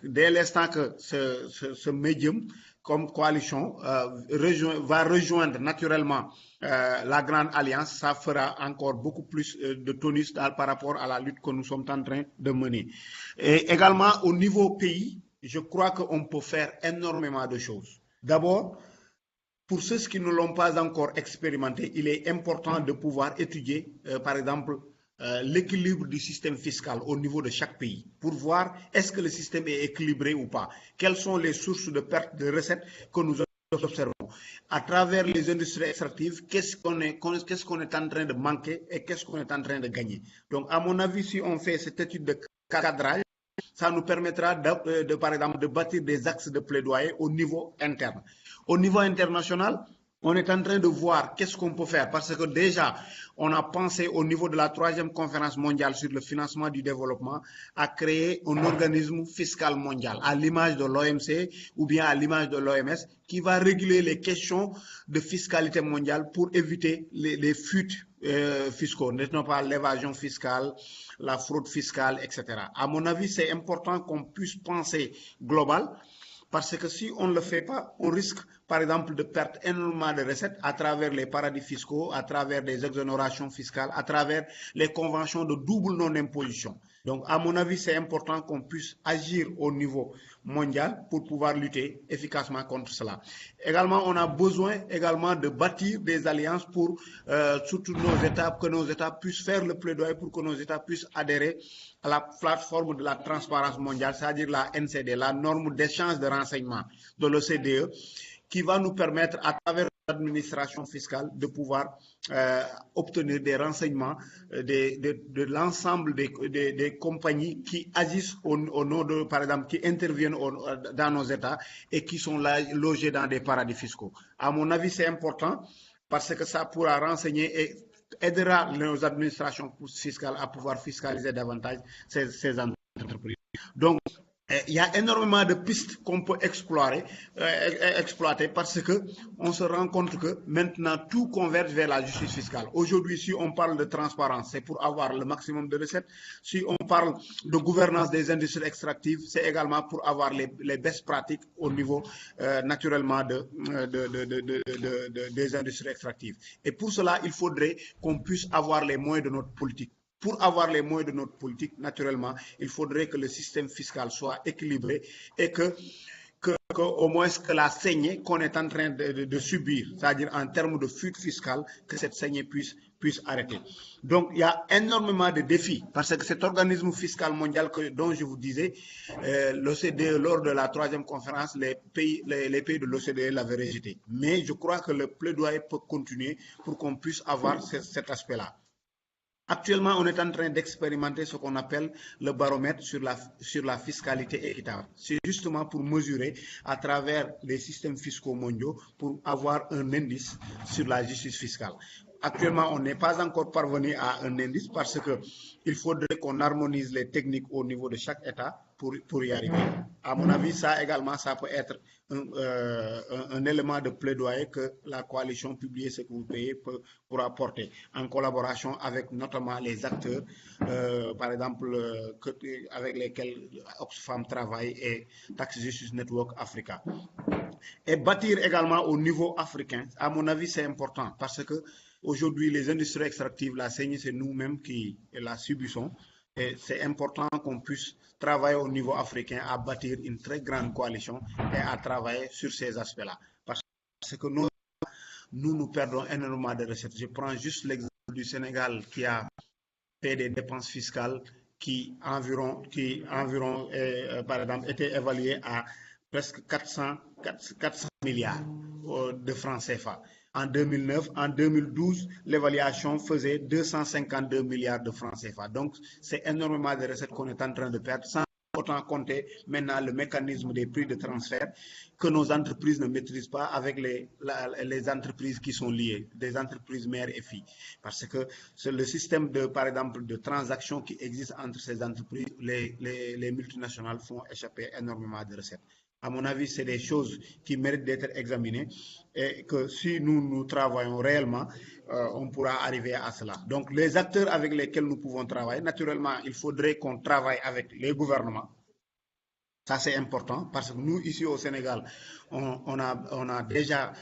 dès l'instant que ce médium comme coalition va rejoindre naturellement la grande alliance, ça fera encore beaucoup plus de tonus par rapport à la lutte que nous sommes en train de mener. Et également au niveau pays, je crois qu'on peut faire énormément de choses. D'abord, pour ceux qui ne l'ont pas encore expérimenté, il est important de pouvoir étudier, par exemple, l'équilibre du système fiscal au niveau de chaque pays pour voir est-ce que le système est équilibré ou pas. Quelles sont les sources de perte de recettes que nous observons. À travers les industries extractives, qu'est-ce qu'on est en train de manquer et qu'est-ce qu'on est en train de gagner. Donc, à mon avis, si on fait cette étude de cadrage, ça nous permettra, par exemple, de bâtir des axes de plaidoyer au niveau interne. Au niveau international, on est en train de voir qu'est-ce qu'on peut faire parce que déjà, on a pensé au niveau de la 3e conférence mondiale sur le financement du développement à créer un organisme fiscal mondial à l'image de l'OMC ou bien à l'image de l'OMS qui va réguler les questions de fiscalité mondiale pour éviter les fuites fiscaux, n'est-ce pas l'évasion fiscale, la fraude fiscale, etc. À mon avis, c'est important qu'on puisse penser global. Parce que si on ne le fait pas, on risque, par exemple, de perdre énormément de recettes à travers les paradis fiscaux, à travers des exonérations fiscales, à travers les conventions de double non-imposition. Donc, à mon avis, c'est important qu'on puisse agir au niveau mondial pour pouvoir lutter efficacement contre cela. Également, on a besoin également de bâtir des alliances pour surtout que nos États puissent faire le plaidoyer pour que nos États puissent adhérer à la plateforme de la transparence mondiale, c'est-à-dire la NCD, la norme d'échange de renseignements de l'OCDE, qui va nous permettre, à travers l'administration fiscale, de pouvoir obtenir des renseignements de l'ensemble des compagnies qui agissent au nom de, par exemple, qui interviennent dans nos États et qui sont là, logés dans des paradis fiscaux. À mon avis, c'est important parce que ça pourra renseigner et aidera nos administrations fiscales à pouvoir fiscaliser davantage ces entreprises. Donc, Il y a énormément de pistes qu'on peut exploiter parce que on se rend compte que maintenant tout converge vers la justice fiscale. Aujourd'hui, si on parle de transparence, c'est pour avoir le maximum de recettes. Si on parle de gouvernance des industries extractives, c'est également pour avoir les best pratiques au niveau naturellement des industries extractives. Et pour cela, il faudrait qu'on puisse avoir les moyens de notre politique. Pour avoir les moyens de notre politique, naturellement, il faudrait que le système fiscal soit équilibré et que au moins que la saignée qu'on est en train de subir, c'est-à-dire en termes de fuite fiscale, que cette saignée puisse arrêter. Donc, il y a énormément de défis parce que cet organisme fiscal mondial dont je vous disais, l'OCDE, lors de la 3e conférence, les pays de l'OCDE l'avaient rejeté. Mais je crois que le plaidoyer peut continuer pour qu'on puisse avoir cet aspect-là. Actuellement, on est en train d'expérimenter ce qu'on appelle le baromètre sur la fiscalité équitable. C'est justement pour mesurer à travers les systèmes fiscaux mondiaux pour avoir un indice sur la justice fiscale. Actuellement, on n'est pas encore parvenu à un indice parce qu'il faudrait qu'on harmonise les techniques au niveau de chaque État pour y arriver. À mon avis, ça également, ça peut être un élément de plaidoyer que la coalition Publiez ce que vous payez pourra apporter en collaboration avec notamment les acteurs, par exemple, avec lesquels Oxfam travaille et Tax Justice Network Africa. Et bâtir également au niveau africain, à mon avis, c'est important parce que aujourd'hui, les industries extractives, la saignée, c'est nous-mêmes qui la subissons. Et c'est important qu'on puisse travailler au niveau africain à bâtir une très grande coalition et à travailler sur ces aspects-là. Parce que nous perdons énormément de recettes. Je prends juste l'exemple du Sénégal qui a fait des dépenses fiscales qui environ par exemple, étaient évaluées à presque 400 milliards de francs CFA. En 2009, en 2012, l'évaluation faisait 252 milliards de francs CFA. Donc, c'est énormément de recettes qu'on est en train de perdre sans autant compter maintenant le mécanisme des prix de transfert que nos entreprises ne maîtrisent pas avec les entreprises qui sont liées, des entreprises mères et filles. Parce que c'est le système par exemple, de transactions qui existe entre ces entreprises, les multinationales font échapper énormément de recettes. À mon avis, c'est des choses qui méritent d'être examinées et que si nous travaillons réellement, on pourra arriver à cela. Donc, les acteurs avec lesquels nous pouvons travailler, naturellement, il faudrait qu'on travaille avec les gouvernements. Ça, c'est important parce que nous, ici au Sénégal, on a déjà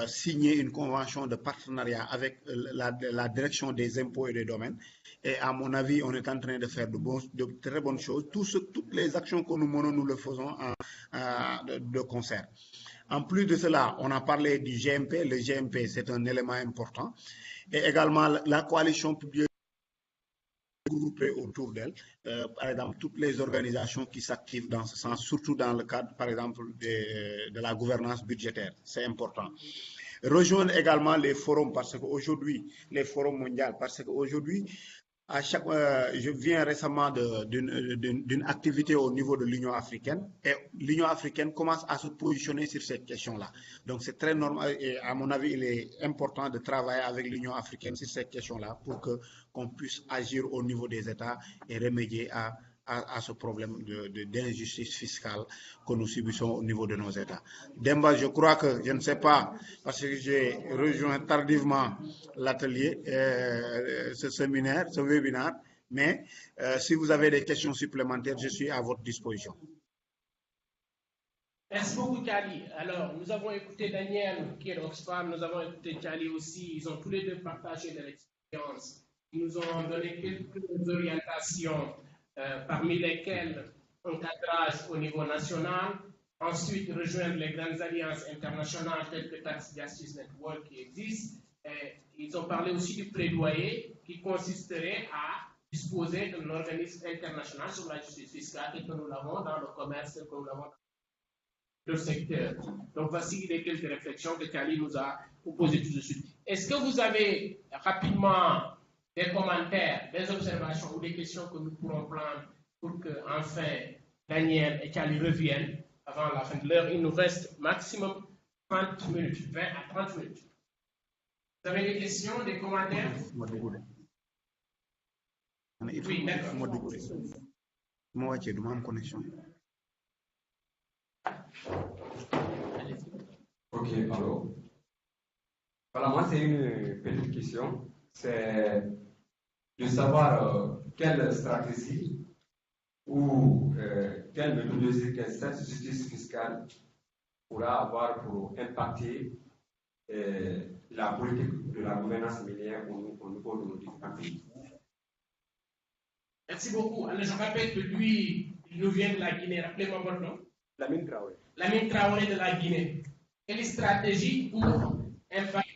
signé une convention de partenariat avec la direction des impôts et des domaines. Et à mon avis, on est en train de faire de très bonnes choses. Toutes les actions que nous menons, nous le faisons de concert. En plus de cela, on a parlé du GMP. Le GMP, c'est un élément important. Et également, la coalition publique regroupées autour d'elle, par exemple, toutes les organisations qui s'activent dans ce sens, surtout dans le cadre, par exemple, de la gouvernance budgétaire. C'est important. Rejoindre également les forums, parce qu'aujourd'hui, les forums mondiaux, parce qu'aujourd'hui, je viens récemment d'une activité au niveau de l'Union africaine et l'Union africaine commence à se positionner sur cette question-là. Donc c'est très normal et à mon avis, il est important de travailler avec l'Union africaine sur cette question-là pour qu'on puisse agir au niveau des États et remédier à ce problème d'injustice fiscale que nous subissons au niveau de nos États. Demba, je crois que, je ne sais pas, parce que j'ai rejoint tardivement l'atelier, ce séminaire, ce webinaire, mais si vous avez des questions supplémentaires, je suis à votre disposition. Merci beaucoup, Kali. Alors, nous avons écouté Daniel, qui est d'Oxfam, nous avons écouté Kali aussi. Ils ont tous les deux partagé de l'expérience. Ils nous ont donné quelques orientations, parmi lesquelles un cadrage au niveau national, ensuite rejoindre les grandes alliances internationales telles que Tax Justice Network qui existent. Et ils ont parlé aussi du plaidoyer qui consisterait à disposer d'un organisme international sur la justice fiscale tel que nous l'avons dans le commerce, tel que nous l'avons dans le secteur. Donc voici les quelques réflexions que Kali nous a proposées tout de suite. Est-ce que vous avez rapidement des commentaires, des observations ou des questions que nous pourrons prendre pour que enfin Daniel et Kali reviennent avant la fin de l'heure? Il nous reste maximum 30 minutes, 20 à 30 minutes. Vous avez des questions, des commentaires? Oui, d'accord. Ok, alors. Voilà, moi, c'est une petite question. C'est de savoir quelle stratégie ou quelle méthodologie, quelle justice fiscale pourra avoir pour impacter la politique de la gouvernance minière au niveau de nos différents pays. Merci beaucoup. Alors, je rappelle que lui, il nous vient de la Guinée. Rappelez-moi votre nom. Lamine Traoré. Lamine Traoré de la Guinée. Quelle stratégie pour impacter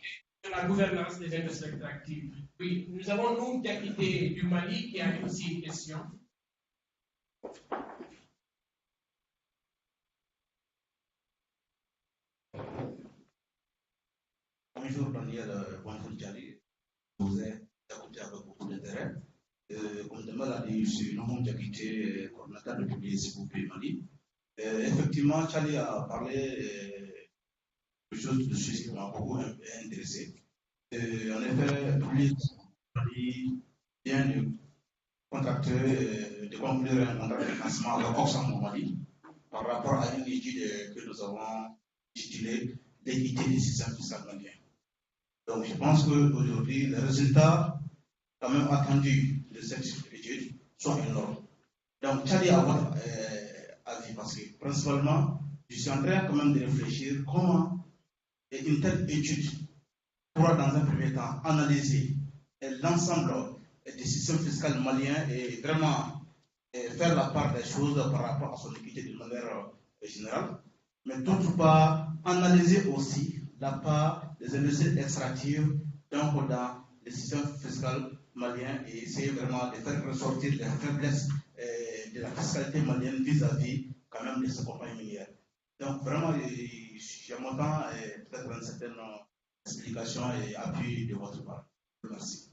la gouvernance des industries extractives? Oui, nous avons nous Diakité du Mali qui a aussi une question. Bonjour Daniel, bonjour Djali. Vous êtes écouté avec beaucoup d'intérêt. Comme demain l'a dit, je suis Nomon Diakité, coordinateur de PBS Mali. Effectivement, Charlie a parlé de choses de choses qui m'ont beaucoup intéressé. En effet, lui, Mali vient de contracter, de conclure un contrat de financement avec Oxfam Mali par rapport à une étude que nous avons intitulée l'équité des systèmes fiscaux maliens. Donc, je pense qu'aujourd'hui, les résultats quand même attendus de cette étude sont énormes. Donc, Charlie, à votre avis, parce que principalement, je suis en train quand même de réfléchir comment une telle étude pourra, dans un premier temps, analyser l'ensemble des systèmes fiscaux maliens et vraiment faire la part des choses par rapport à son équité de manière générale, mais d'autre part, analyser aussi la part des industries extractives donc dans le système fiscal malien et essayer vraiment de faire ressortir les faiblesses de la fiscalité malienne vis-à-vis quand même de ces compagnies minières. Donc vraiment, j'attends peut-être une certaine explication et appui de votre part. Merci.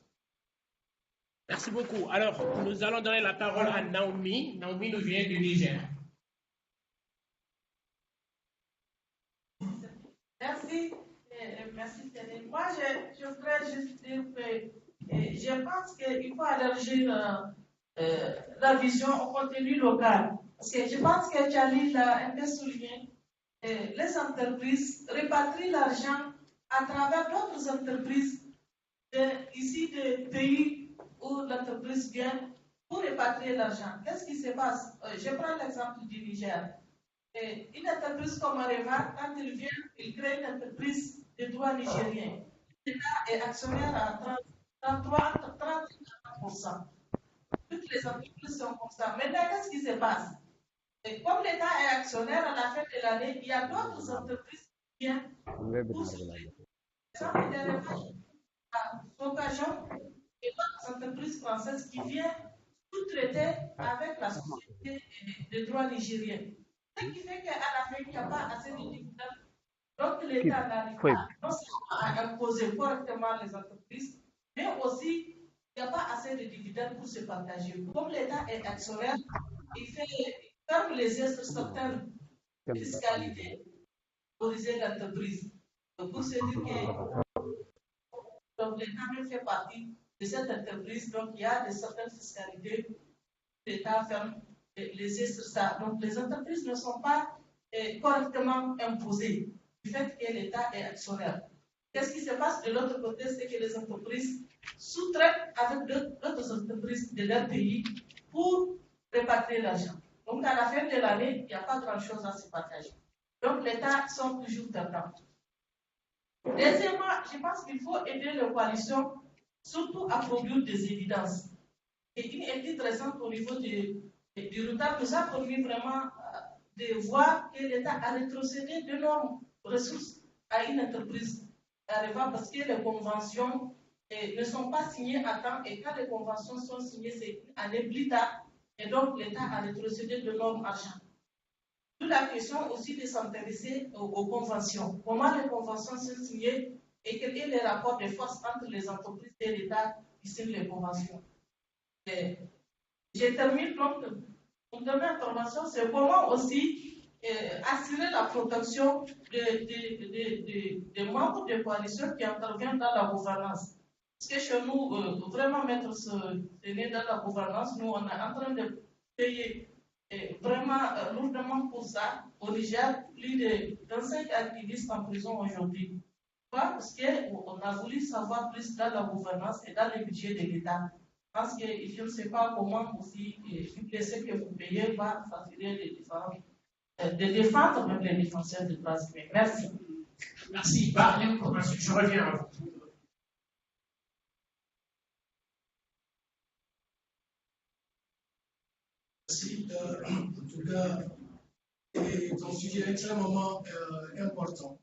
Merci beaucoup. Alors, nous allons donner la parole à Naomi. Naomi nous vient du Niger. Merci. Merci, Céline. Moi, je voudrais juste dire que je pense qu'il faut élargir la vision au contenu local. Parce que je pense que Charlie l'a un peu souligné. Les entreprises répatrient l'argent à travers d'autres entreprises ici des pays où l'entreprise vient pour répatrier l'argent. Qu'est-ce qui se passe? Je prends l'exemple du Niger. Une entreprise comme Areva, quand il vient, il crée une entreprise de droit nigérien. L'État est actionnaire à 30%. Toutes les entreprises sont comme ça. Maintenant, qu'est-ce qui se passe? Et comme l'État est actionnaire, à la fin de l'année, il y a d'autres entreprises qui viennent pour se faire. À l'occasion, et d'autres entreprises françaises qui viennent sous-traiter avec la société de droit nigérien. Ce qui fait qu'à la fin, il n'y a pas assez de dividendes. Donc, l'État n'arrive pas non seulement à imposer correctement les entreprises, mais aussi, il n'y a pas assez de dividendes pour se partager. Comme l'État est actionnaire, il ferme les aides sur certaines fiscalités pour les entreprises. Donc, pour se dire que donc, l'État fait partie de cette entreprise, donc il y a de certaines fiscalités, l'État ferme les aides sur ça. Donc, les entreprises ne sont pas correctement imposées du fait que l'État est actionnaire. Qu'est-ce qui se passe de l'autre côté? C'est que les entreprises sous-traitent avec d'autres entreprises de leur pays pour répatrier l'argent. Donc, à la fin de l'année, il n'y a pas grand-chose à se partager. Donc, l'État sont toujours perdants. Deuxièmement, je pense qu'il faut aider les coalitions, surtout à produire des évidences. Et une étude récente au niveau du retard nous a permis vraiment de voir que l'État a rétrocédé d'énormes ressources à une entreprise Areva parce que les conventions ne sont pas signées à temps et quand les conventions sont signées, c'est une année plus tard et donc l'État a rétrocédé d'énormes argent. D'où la question aussi de s'intéresser aux conventions. Comment les conventions sont signées et quel est le rapport de force entre les entreprises et l'État qui signent les conventions. Je termine donc une dernière intervention, c'est comment aussi assurer la protection des membres de coalition qui interviennent dans la gouvernance. Parce que chez nous, vraiment mettre ce nez dans la gouvernance, nous, on est en train de payer vraiment lourdement pour ça. Au Niger, plus de 25 activistes en prison aujourd'hui. Pourquoi? Parce qu'on a voulu savoir plus dans la gouvernance et dans le budget de l'État. Parce que je ne sais pas comment aussi ce que vous payez va s'assurer de défendre même les défenseurs des droits humains. Merci. Merci. Barlem, ensuite je reviens à vous. Merci. En tout cas, c'est un sujet extrêmement important.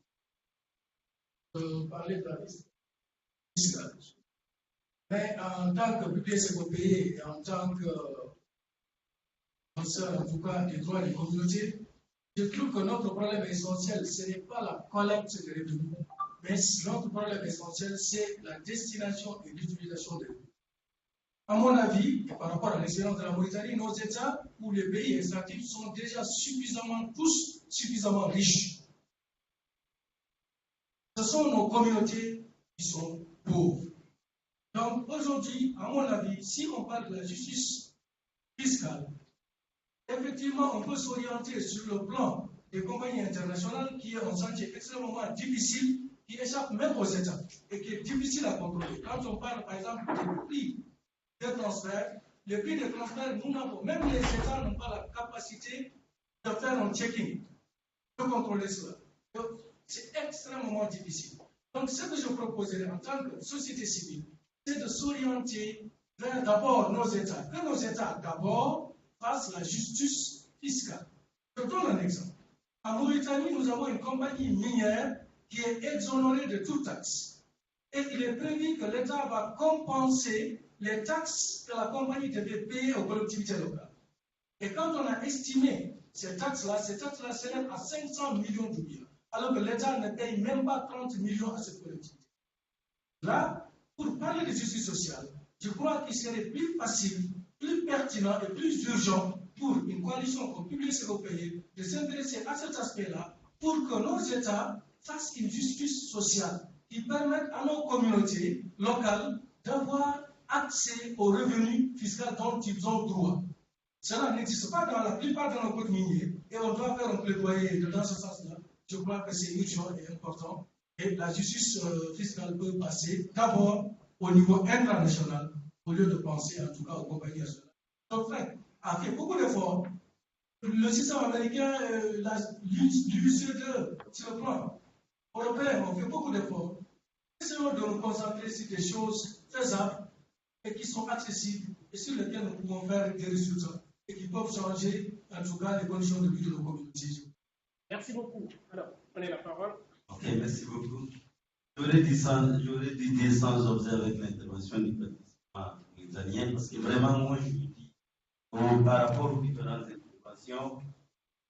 Parler de la liste fiscale. Mais en tant que budget européen et en tant que penseur, en tout cas, des droits des communautés, je trouve que notre problème essentiel, ce n'est pas la collecte de revenus, mais notre problème essentiel, c'est la destination et l'utilisation des revenus. À mon avis, et par rapport à l'expérience de la Mauritanie, nos États ou les pays extractifs sont déjà tous suffisamment riches. Ce sont nos communautés qui sont pauvres. Donc aujourd'hui, à mon avis, si on parle de la justice fiscale, effectivement, on peut s'orienter sur le plan des compagnies internationales qui est un chantier extrêmement difficile, qui échappe même aux États et qui est difficile à contrôler. Quand on parle, par exemple, des prix de transfert, les prix de transfert, même les États n'ont pas la capacité de faire un checking, de contrôler cela. Donc, c'est extrêmement difficile. Donc, ce que je proposerais en tant que société civile, c'est de s'orienter vers d'abord nos États. Que nos États, d'abord, fassent la justice fiscale. Je donne un exemple. En Mauritanie, nous avons une compagnie minière qui est exonérée de toute taxe. Et il est prévu que l'État va compenser les taxes que la compagnie devait payer aux collectivités locales. Et quand on a estimé ces taxes-là s'élèvent à 500 millions de milliards, alors que l'État ne paye même pas 30 millions à cette collectivité. Là, pour parler de justice sociale, je crois qu'il serait plus facile, plus pertinent et plus urgent pour une coalition comme Public Européen de s'intéresser à cet aspect-là pour que nos États fassent une justice sociale qui permette à nos communautés locales d'avoir accès aux revenus fiscaux dont ils ont droit. Cela n'existe pas dans la plupart de nos codes miniers et on doit faire un plaidoyer dans ce sens-là. Je crois que c'est urgent et important. Et la justice fiscale peut passer d'abord au niveau international au lieu de penser en tout cas aux compagnies nationales. Donc, a fait beaucoup d'efforts. Le système américain, l'UCDE, sur le plan européen, on fait beaucoup d'efforts. Essayons de nous concentrer sur des choses faisables et qui sont accessibles et sur lesquelles nous pouvons faire des résultats et qui peuvent changer, en tout cas, les conditions de vie de nos communautés. Merci beaucoup. Alors, prenez la parole. Ok, merci beaucoup. J'aurais dit sans observer avec l'intervention du participant italien, parce que vraiment, moi, je vous dis, par rapport aux différentes interventions,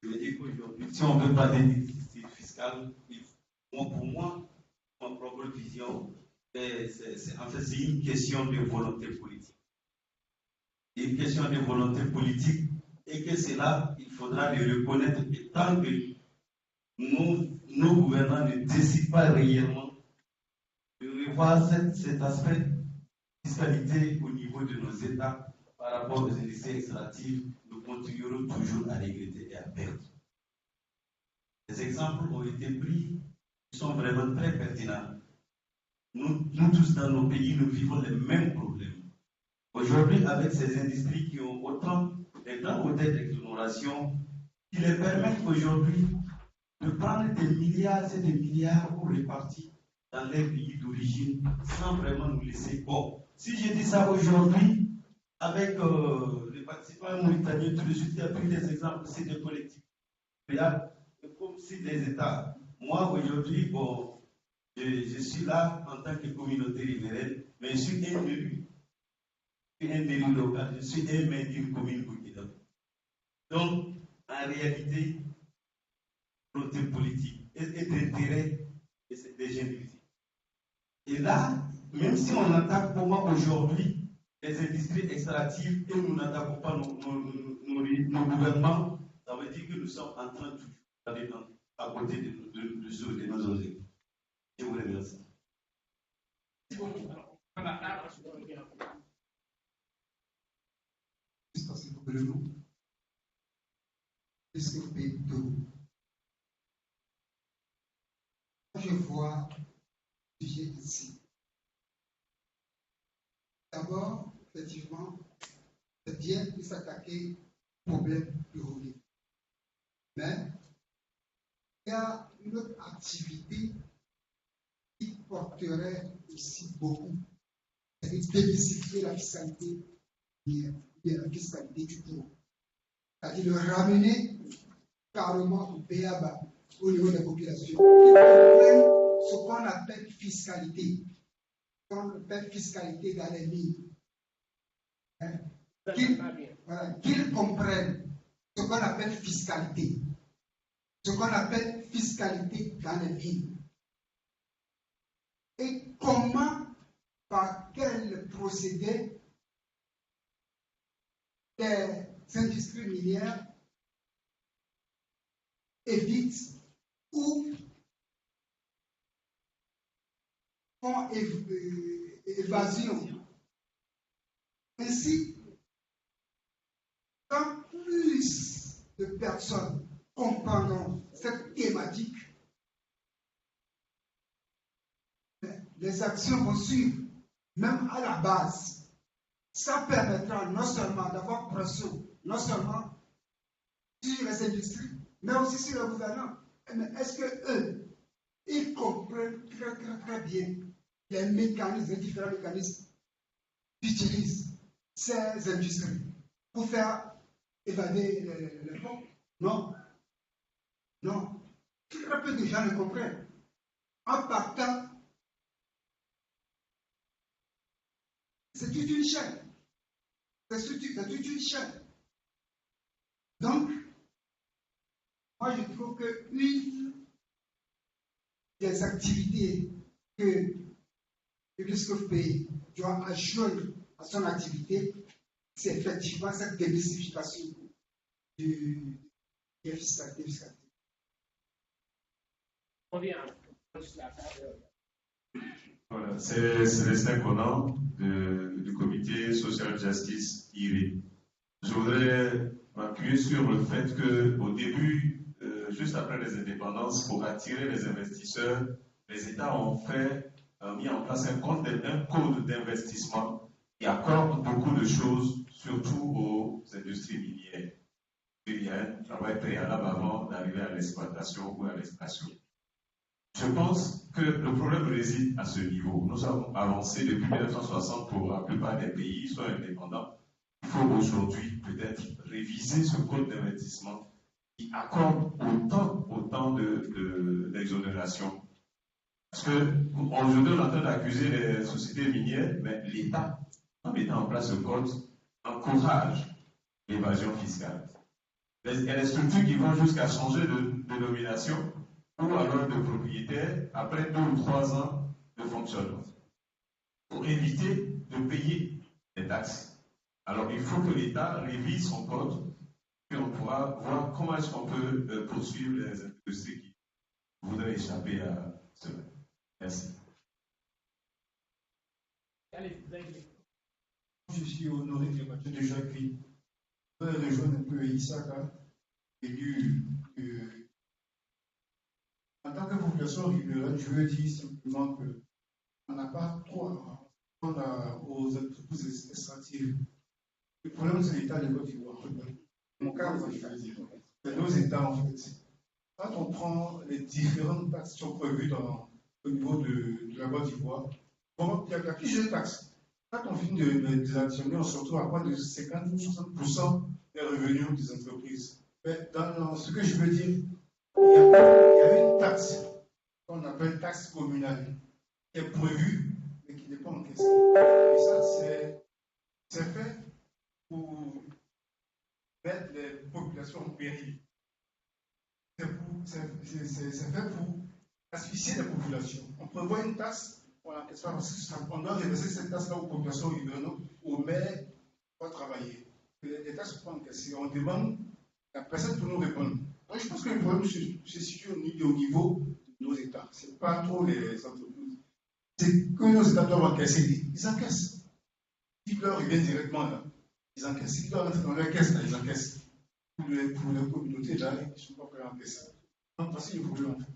je veux dire qu'aujourd'hui, si on veut parler de justice fiscale, pour moi, ma propre vision, c'est une question de volonté politique. Une question de volonté politique, et que c'est là, il faudra le reconnaître, que tant que nos gouvernants ne décident pas réellement de revoir cet aspect de fiscalité au niveau de nos États par rapport aux industries extractives, nous continuerons toujours à regretter et à perdre. Les exemples ont été pris, qui sont vraiment très pertinents. Nous tous dans nos pays, nous vivons les mêmes problèmes. Aujourd'hui, avec ces industries qui ont autant de grands modèles d'exonération, qui les permettent aujourd'hui de prendre des milliards et des milliards pour répartir dans les pays d'origine sans vraiment nous laisser. Bon, si je dis ça aujourd'hui, avec les participants mauritaniens, tout de suite, il y a pris des exemples, c'est des collectifs. Comme si des États. Moi, aujourd'hui, bon, je suis là en tant que communauté riveraine, mais je suis un élu local, je suis un maire d'une commune burkinabé. Donc, en réalité, volonté politique et d'intérêt des individus. Et là, même si on attaque comment aujourd'hui les industries extractives et nous n'attaquons pas nos gouvernements, ça veut dire que nous sommes en train de aller à côté de nos objectifs. Je vous remercie. Christophe Péto. Je vois le sujet ici. D'abord, effectivement, c'est bien de s'attaquer au problème bureautique. Mais il y a une autre activité qui porterait aussi beaucoup, c'est de démystifier la fiscalité, la fiscalité du cours. C'est-à-dire de ramener carrément au BABA au niveau des populations qui comprennent ce qu'on appelle fiscalité. Qu'on appelle fiscalité dans les mines. Hein? Qu'ils comprennent ce qu'on appelle fiscalité. Ce qu'on appelle fiscalité dans les mines. Et comment, par quel procédé, les industries minières évitent ou font évasion. Ainsi, quand plus de personnes comprendront cette thématique, les actions vont suivre, même à la base. Ça permettra non seulement d'avoir pression, non seulement sur les industries, mais aussi sur le gouvernement. Mais est-ce que eux, ils comprennent très bien les mécanismes, les différents mécanismes qu'utilisent ces industries pour faire évader les fonds? Non. Non. Très peu de gens le comprennent. En partant, c'est toute une chaîne. C'est toute une chaîne. Donc, moi je trouve que une des activités que le Christophe Pays doit ajouter à son activité, c'est effectivement cette démystification du fiscalité. On vient. Voilà, c'est Célestin Conan du comité Social Justice IRI. Je voudrais m'appuyer sur le fait qu'au début, juste après les indépendances, pour attirer les investisseurs, les États ont mis en place un code d'investissement qui accorde beaucoup de choses, surtout aux industries minières. Il y a un travail préalable avant d'arriver à l'exploitation ou à l'extraction. Je pense que le problème réside à ce niveau. Nous avons avancé depuis 1960 pour la plupart des pays, soit indépendants. Il faut aujourd'hui peut-être réviser ce code d'investissement qui accorde autant d'exonération. Parce qu'aujourd'hui, on est en train d'accuser les sociétés minières, mais l'État, en mettant en place ce code, encourage l'évasion fiscale. Il y a des structures qui vont jusqu'à changer de dénomination ou alors de propriétaire après 2 ou 3 ans de fonctionnement pour éviter de payer des taxes. Alors il faut que l'État révise son code puis on pourra voir comment est-ce qu'on peut poursuivre les industries qui voudraient échapper à cela. Merci. Je suis honoré de Mathieu de Jacqueline. Je voudrais rejoindre un peu Isaka, élu. En tant que population riveraine, je veux dire simplement qu'on n'a pas trop à répondre aux entreprises extractives. Le problème, c'est l'État de Côte d'Ivoire. Mon cas, c'est nos États, en fait. Quand on prend les différentes taxes qui sont prévues au niveau de la Côte d'Ivoire, bon, il y a plusieurs taxes. Quand on finit de les additionner, on se retrouve à prendre de 50 ou 60% des revenus des entreprises. Mais dans ce que je veux dire, il y a une taxe qu'on appelle taxe communale qui est prévue mais qui n'est pas encaissée. Et ça, c'est fait pour mettre les populations en péril. C'est fait pour asphyxier les populations. On prévoit une taxe, on n'encaisse pas parce qu'on doit reverser cette taxe-là aux populations riveraines, aux maires qui doivent travailler. Les taxes ne sont pas encaissées. On demande, la personne pour nous répondre. Donc, je pense que le problème se situe au niveau de nos États. Ce n'est pas trop les entreprises. C'est que nos États doivent encaisser. Ils encaissent. Ils leur reviennent directement là. Ils encaissent. Ils doivent rentrer dans leur caisse, là, ils encaissent. pour les communautés là, qui ne sont pas présentées ça. Donc, voici le problème en fait.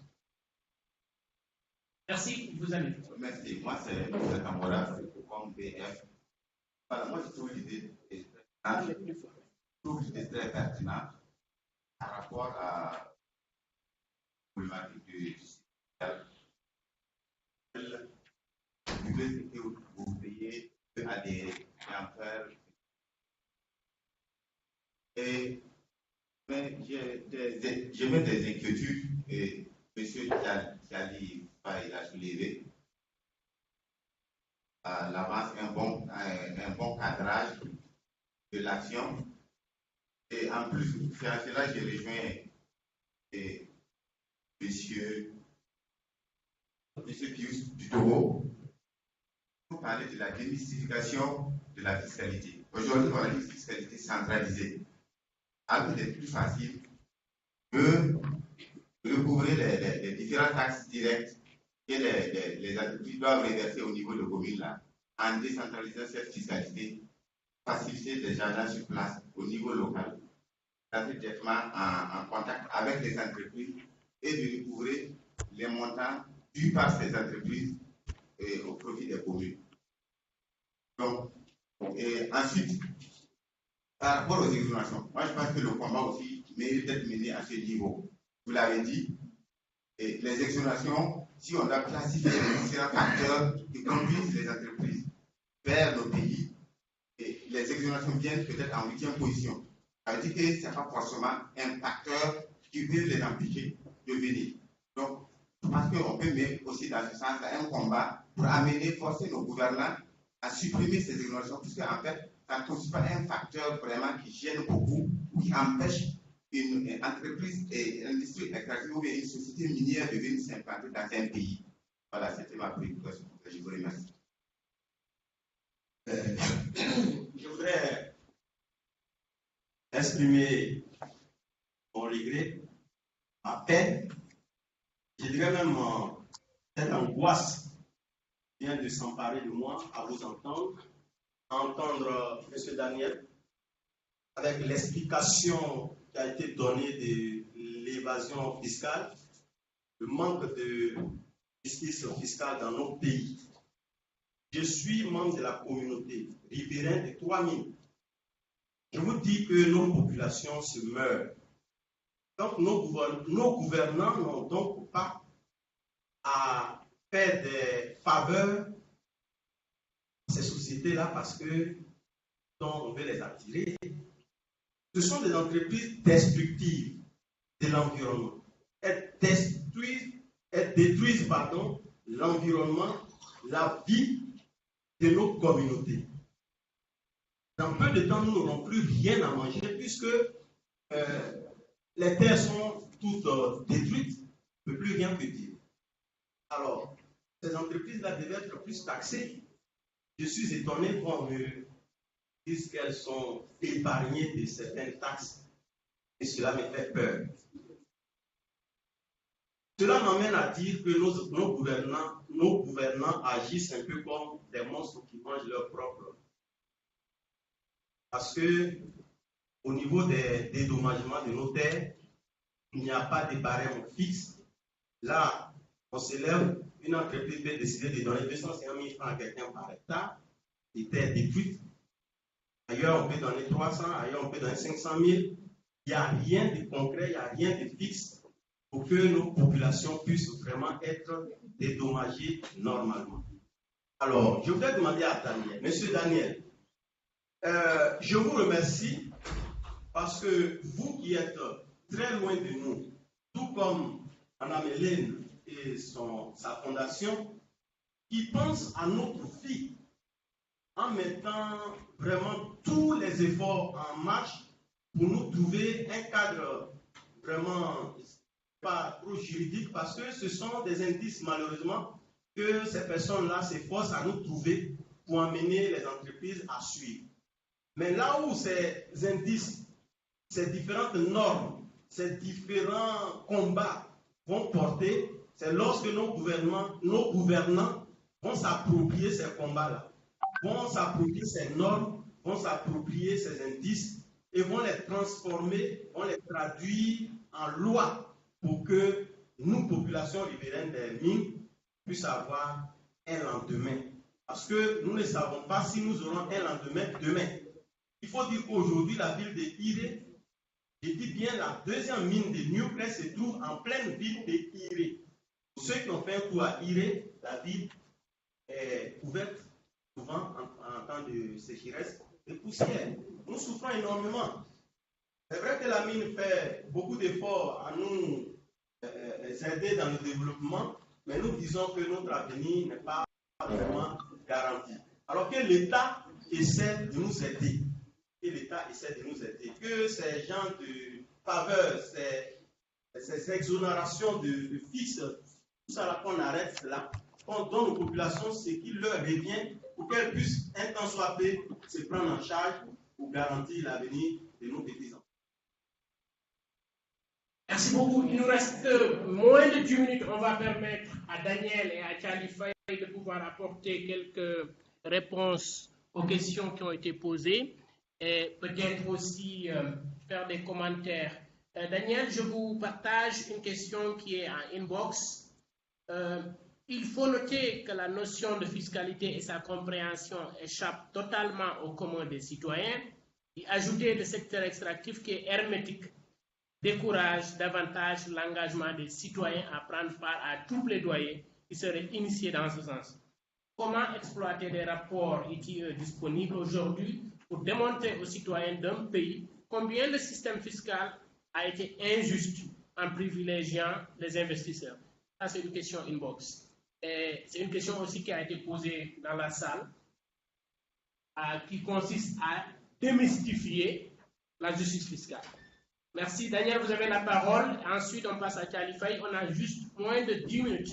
Merci, vous allez. Merci. Moi, c'est M. Kamora, c'est comme BF. Voilà, moi, je trouve l'idée très pertinente par rapport à la problématique du système. Que vous payez à des enfers. Mais j'ai des inquiétudes et M. Tchali a soulevé. L'avance, un bon cadrage de l'action. Et en plus, c'est à cela que j'ai rejoint monsieur Pius Dutoro pour parler de la démystification de la fiscalité. Aujourd'hui, on a une fiscalité centralisée. Alors, il est plus facile de recouvrir les différentes taxes directes que les entreprises doivent reverser au niveau de communes là, en décentralisant cette fiscalité, faciliter les agents sur place au niveau local, d'être directement en contact avec les entreprises et de recouvrir les montants dus par ces entreprises au profit des communes. Donc, ensuite, par rapport aux exonérations, moi je pense que le combat aussi mérite d'être mené à ce niveau. Vous l'avez dit, les exonérations, si on doit classifier les différents facteurs qui conduisent les entreprises vers nos pays, et les exonérations viennent peut-être en 8e position. Ça veut dire que ce n'est pas forcément un facteur qui veut les empêcher de venir. Donc, je pense qu'on peut mettre aussi dans ce sens un combat pour amener, forcer nos gouvernants à supprimer ces exonérations, puisqu'en fait, ça ne constitue pas un facteur vraiment qui gêne beaucoup ou qui empêche une entreprise et une industrie extractive ou une société minière de venir s'implanter dans un pays. Voilà, c'était ma préoccupation. Je vous remercie. Je voudrais exprimer mon regret, ma peine, je dirais même cette angoisse qui vient de s'emparer de moi à vous entendre M. Daniel avec l'explication qui a été donnée de l'évasion fiscale, le manque de justice fiscale dans nos pays. Je suis membre de la communauté riveraine de 3000. Je vous dis que nos populations se meurent. Donc nos gouvernants n'ont donc pas à faire des faveurs à ces sociétés-là parce que on veut les attirer. Ce sont des entreprises destructives de l'environnement. Elles détruisent l'environnement, la vie de nos communautés. Dans peu de temps, nous n'aurons plus rien à manger puisque les terres sont toutes détruites, on ne peut plus rien cultiver. Alors, ces entreprises-là devaient être plus taxées. Je suis étonné qu'on me dise qu'elles sont épargnées de certaines taxes et cela me fait peur. Cela m'amène à dire que nos gouvernants agissent un peu comme des monstres qui mangent leur propre. Parce que au niveau des dédommagements de nos terres, il n'y a pas de barème fixe. Là, on s'élève, une entreprise peut décider de donner 250 000 francs à quelqu'un par hectare, des terres détruites. Ailleurs, on peut donner 300, ailleurs, on peut donner 500 000. Il n'y a rien de concret, il n'y a rien de fixe pour que nos populations puissent vraiment être dédommagées normalement. Alors, je voudrais demander à Daniel, Monsieur Daniel, je vous remercie parce que vous qui êtes très loin de nous, tout comme Mme Hélène et sa fondation, qui pense à notre vie en mettant vraiment tous les efforts en marche pour nous trouver un cadre vraiment pas trop juridique parce que ce sont des indices malheureusement que ces personnes-là s'efforcent à nous trouver pour amener les entreprises à suivre. Mais là où ces indices, ces différentes normes, ces différents combats vont porter, c'est lorsque nos gouvernants vont s'approprier ces combats-là, vont s'approprier ces normes, vont s'approprier ces indices et vont les transformer, vont les traduire en loi pour que nous, populations riveraines des mines, puissent avoir un lendemain. Parce que nous ne savons pas si nous aurons un lendemain demain. Il faut dire qu'aujourd'hui, la ville de Iré, je dis bien la deuxième mine de Newcrest se trouve en pleine ville de Iré. Pour ceux qui ont fait un tour à Iré, la ville est couverte souvent en temps de sécheresse de poussière. Nous souffrons énormément. C'est vrai que la mine fait beaucoup d'efforts à nous aider dans le développement, mais nous disons que notre avenir n'est pas vraiment garanti. Alors que l'État essaie de nous aider. Que ces gens de faveur, ces exonérations de fixe, tout ça là qu'on arrête cela, qu'on donne aux populations ce qui leur revient pour qu'elles puissent, un temps soit peu, se prendre en charge pour garantir l'avenir de nos petits-enfants. Merci beaucoup. Il nous reste moins de 10 minutes. On va permettre à Daniel et à Charlie Faye de pouvoir apporter quelques réponses aux questions qui ont été posées et peut-être aussi faire des commentaires. Daniel, je vous partage une question qui est en inbox. Il faut noter que la notion de fiscalité et sa compréhension échappent totalement au commun des citoyens. Et ajouter le secteur extractif qui est hermétique décourage davantage l'engagement des citoyens à prendre part à tout plaidoyer qui serait initié dans ce sens. Comment exploiter les rapports ITIE disponibles aujourd'hui pour démontrer aux citoyens d'un pays combien le système fiscal a été injuste en privilégiant les investisseurs? Ça, c'est une question inbox. C'est une question aussi qui a été posée dans la salle, qui consiste à démystifier la justice fiscale. Merci. Daniel, vous avez la parole. Ensuite, on passe à Charlie Faye. On a juste moins de 10 minutes.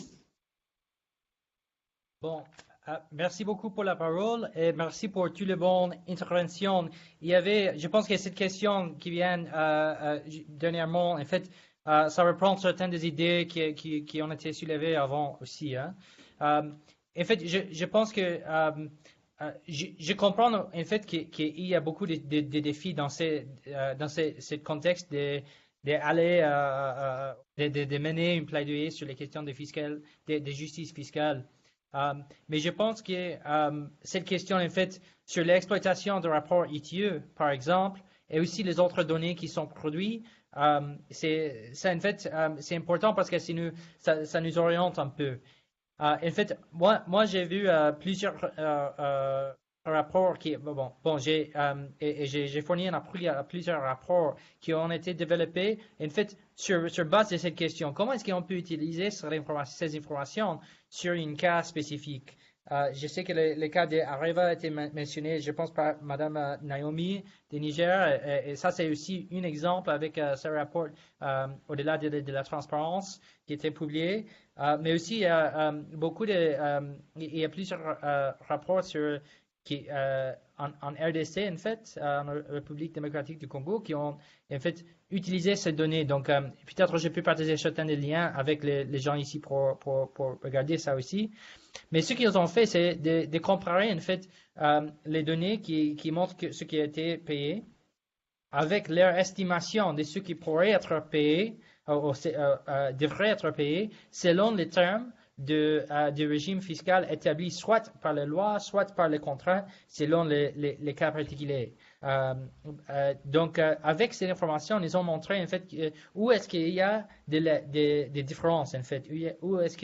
Bon, merci beaucoup pour la parole et merci pour toutes les bonnes interventions. Il y avait, je pense que cette question qui vient dernièrement, en fait, ça reprend certaines des idées qui ont été soulevées avant aussi. Hein. En fait, je pense que je comprends en fait qu'il y a beaucoup de défis dans ce contexte de mener une plaidoyer sur les questions de justice fiscale. Mais je pense que cette question, en fait, sur l'exploitation de rapports ITIE, par exemple, et aussi les autres données qui sont produites, c'est important parce que ça nous oriente un peu. En fait, moi j'ai vu plusieurs rapports j'ai fourni un appui à plusieurs rapports qui ont été développés, en fait, sur base de cette question. Comment est-ce qu'on peut utiliser ces informations sur un cas spécifique? Je sais que le cas d'Areva a été mentionné, je pense, par Mme Naomi de Niger, et ça, c'est aussi un exemple avec ce rapport au-delà de la transparence qui était publié. Mais aussi, il y a plusieurs rapports en RDC, en fait, en République démocratique du Congo, qui ont, en fait, utilisé ces données. Donc, peut-être je peux partager certains des liens avec les gens ici pour regarder ça aussi. Mais ce qu'ils ont fait, c'est de comparer, en fait, les données qui montrent ce qui a été payé avec leur estimation de ce qui pourrait être payé, devrait être payé, selon les termes du régime fiscal établi soit par la loi, soit par les contrats, selon les cas particuliers. Donc, avec ces informations, ils ont montré, en fait, où est-ce qu'il y a des différences, en fait, où est-ce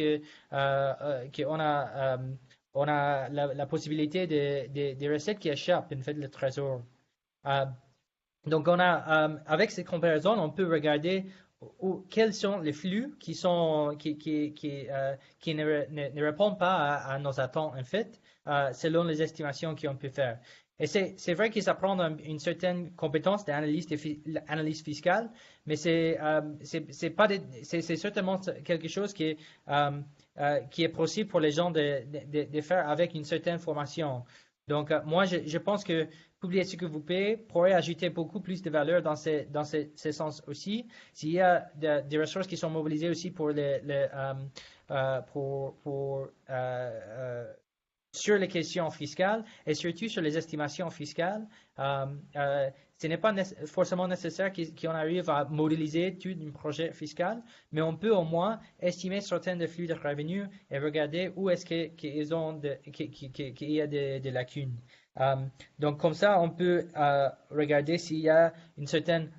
qu'on a la possibilité des recettes qui échappent, en fait, le trésor. Donc, avec ces comparaisons, on peut regarder quels sont les flux qui ne répondent pas à nos attentes, en fait, selon les estimations qu'on peut faire. Et c'est vrai que ça prend une certaine compétence d'analyse fiscale, mais c'est certainement quelque chose qui est possible pour les gens de faire avec une certaine formation. Donc, moi, je pense que publier ce que vous payez pourrait ajouter beaucoup plus de valeur dans ce sens aussi. S'il y a des ressources qui sont mobilisées aussi pour sur les questions fiscales et surtout sur les estimations fiscales. Ce n'est pas forcément nécessaire qu'on arrive à modéliser tout un projet fiscal, mais on peut au moins estimer certains des flux de revenus et regarder où est-ce qu'il y a des lacunes. Donc comme ça, on peut regarder s'il y a une certaine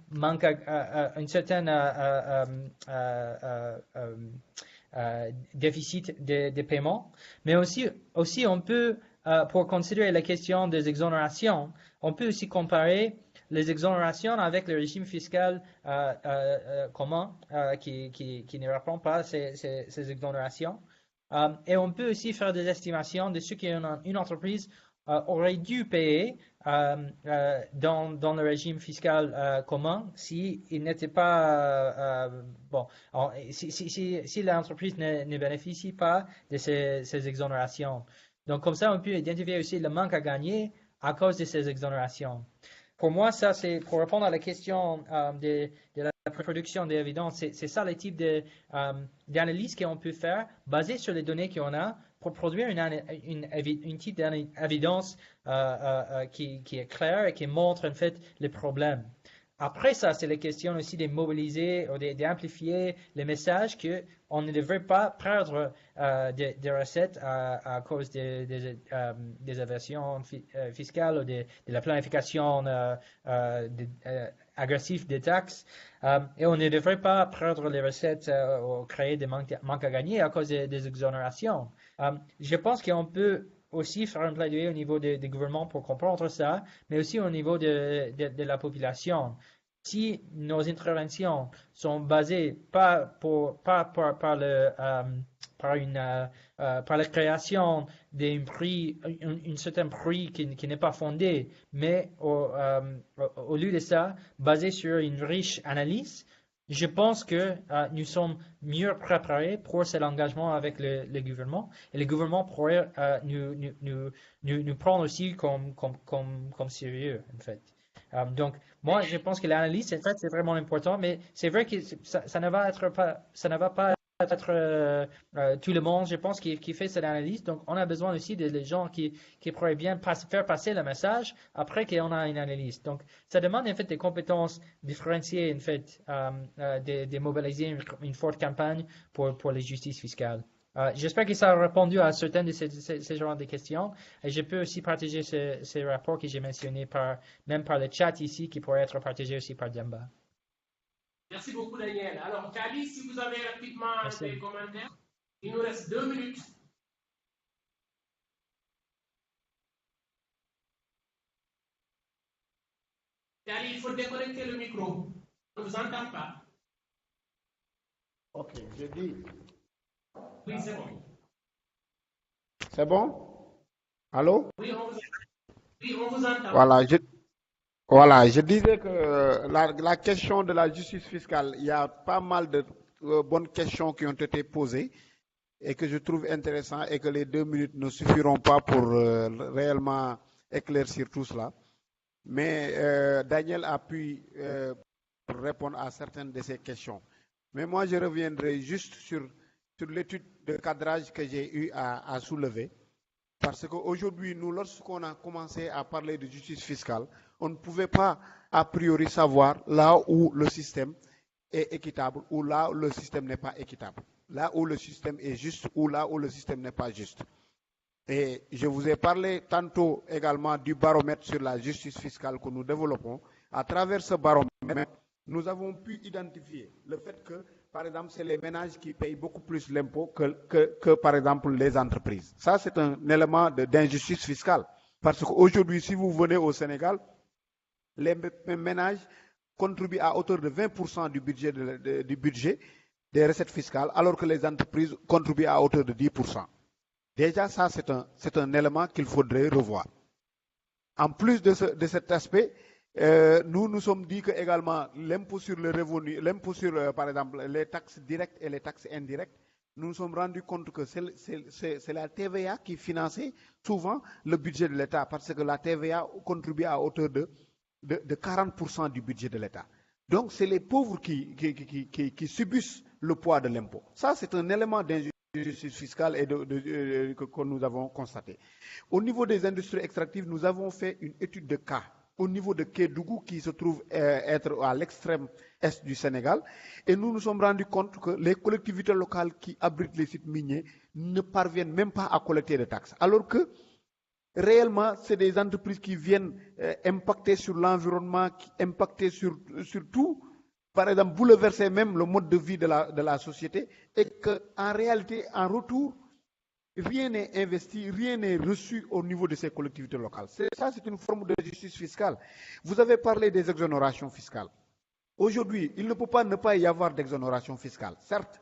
déficit de paiement, mais aussi on peut, pour considérer la question des exonérations, on peut aussi comparer les exonérations avec le régime fiscal commun qui ne reprend pas ces exonérations. Et on peut aussi faire des estimations de ce qu'une entreprise aurait dû payer dans le régime fiscal commun s'il n'était pas si l'entreprise ne bénéficie pas de ces exonérations. Donc comme ça, on peut identifier aussi le manque à gagner à cause de ces exonérations. Pour moi, ça c'est pour répondre à la question de la production d'évidence. C'est ça le type d'analyse qu'on peut faire basée sur les données qu'on a pour produire une type d'évidence qui est claire et qui montre en fait les problèmes. Après ça, c'est la question aussi de mobiliser ou d'amplifier les messages qu'on ne devrait pas perdre des recettes à cause des évasions fiscales ou de la planification agressive des taxes. Et on ne devrait pas perdre les recettes ou créer des manques à gagner à cause des exonérations. Je pense qu'on peut aussi faire un plaidoyer au niveau des gouvernements pour comprendre ça, mais aussi au niveau de la population. Si nos interventions sont basées pas par la création d'un certain prix qui n'est pas fondé, mais au lieu de ça, basé sur une riche analyse, je pense que nous sommes mieux préparés pour cet engagement avec le gouvernement, et le gouvernement pourrait nous prendre aussi comme sérieux, en fait. Donc, moi, je pense que l'analyse, en fait, c'est vraiment important, mais c'est vrai que ça ne va pas être tout le monde, je pense, qui fait cette analyse. Donc, on a besoin aussi des gens qui pourraient bien faire passer le message après qu'on a une analyse. Donc, ça demande, en fait, des compétences différenciées, en fait, de mobiliser une forte campagne pour la justice fiscale. J'espère que ça a répondu à certaines de ces genres de questions. Et je peux aussi partager ces rapports que j'ai mentionnés même par le chat ici, qui pourraient être partagés aussi par Demba. Merci beaucoup, Daniel. Alors, Kali, si vous avez rapidement des commentaires, il nous reste 2 minutes. Kali, il faut déconnecter le micro. On ne vous entend pas. Ok, je dis. Oui, c'est bon. C'est bon? Allô? Oui, on vous entend. Voilà, je disais que la question de la justice fiscale, il y a pas mal de bonnes questions qui ont été posées et que je trouve intéressant et que les 2 minutes ne suffiront pas pour réellement éclaircir tout cela. Mais Daniel a pu répondre à certaines de ces questions. Mais moi, je reviendrai juste sur l'étude de cadrage que j'ai eu à soulever. Parce qu'aujourd'hui, nous, lorsqu'on a commencé à parler de justice fiscale, on ne pouvait pas a priori savoir là où le système est équitable ou là où le système n'est pas équitable. Là où le système est juste ou là où le système n'est pas juste. Et je vous ai parlé tantôt également du baromètre sur la justice fiscale que nous développons. À travers ce baromètre, nous avons pu identifier le fait que, par exemple, c'est les ménages qui payent beaucoup plus l'impôt que, par exemple, les entreprises. Ça, c'est un élément d'injustice fiscale. Parce qu'aujourd'hui, si vous venez au Sénégal, les ménages contribuent à hauteur de 20% du budget des recettes fiscales, alors que les entreprises contribuent à hauteur de 10%. Déjà, ça, c'est un élément qu'il faudrait revoir. En plus de cet aspect, nous sommes dit que également l'impôt sur le revenu, l'impôt sur, par exemple, les taxes directes et les taxes indirectes, nous nous sommes rendus compte que c'est la TVA qui finançait souvent le budget de l'État, parce que la TVA contribue à hauteur de 40% du budget de l'État. Donc, c'est les pauvres qui subissent le poids de l'impôt. Ça, c'est un élément d'injustice justice fiscale et que nous avons constaté. Au niveau des industries extractives, nous avons fait une étude de cas au niveau de Kédougou, qui se trouve être à l'extrême est du Sénégal, et nous nous sommes rendus compte que les collectivités locales qui abritent les sites miniers ne parviennent même pas à collecter des taxes, alors que réellement, c'est des entreprises qui viennent impacter sur l'environnement, qui impacter sur tout, par exemple, bouleverser même le mode de vie de la société, et qu'en réalité, en retour, rien n'est investi, rien n'est reçu au niveau de ces collectivités locales. Ça, c'est une forme de justice fiscale. Vous avez parlé des exonérations fiscales. Aujourd'hui, il ne peut pas ne pas y avoir d'exonération fiscale, certes.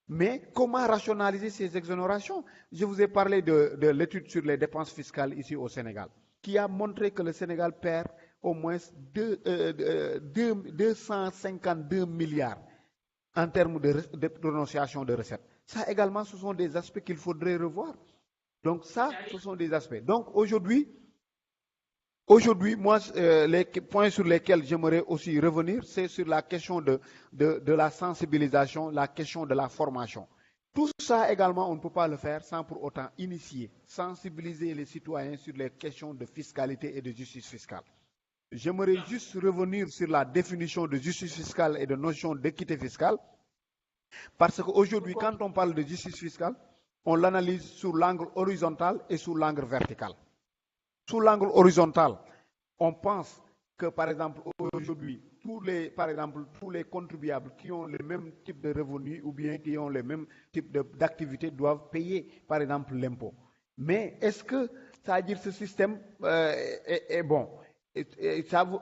Mais comment rationaliser ces exonérations? Je vous ai parlé de l'étude sur les dépenses fiscales ici au Sénégal, qui a montré que le Sénégal perd au moins 252 milliards en termes de renonciation de recettes. Ça également, ce sont des aspects qu'il faudrait revoir. Donc ça, ce sont des aspects. Donc aujourd'hui, moi, les points sur lesquels j'aimerais aussi revenir, c'est sur la question de la sensibilisation, la question de la formation. Tout ça également, on ne peut pas le faire sans pour autant initier, sensibiliser les citoyens sur les questions de fiscalité et de justice fiscale. J'aimerais juste revenir sur la définition de justice fiscale et de notion d'équité fiscale, parce qu'aujourd'hui, quand on parle de justice fiscale, on l'analyse sous l'angle horizontal et sous l'angle vertical. Sous l'angle horizontal, on pense que, par exemple, aujourd'hui, tous les contribuables qui ont le même type de revenus ou bien qui ont le même type d'activité doivent payer, par exemple, l'impôt. Mais est-ce que, c'est-à-dire ce système est bon?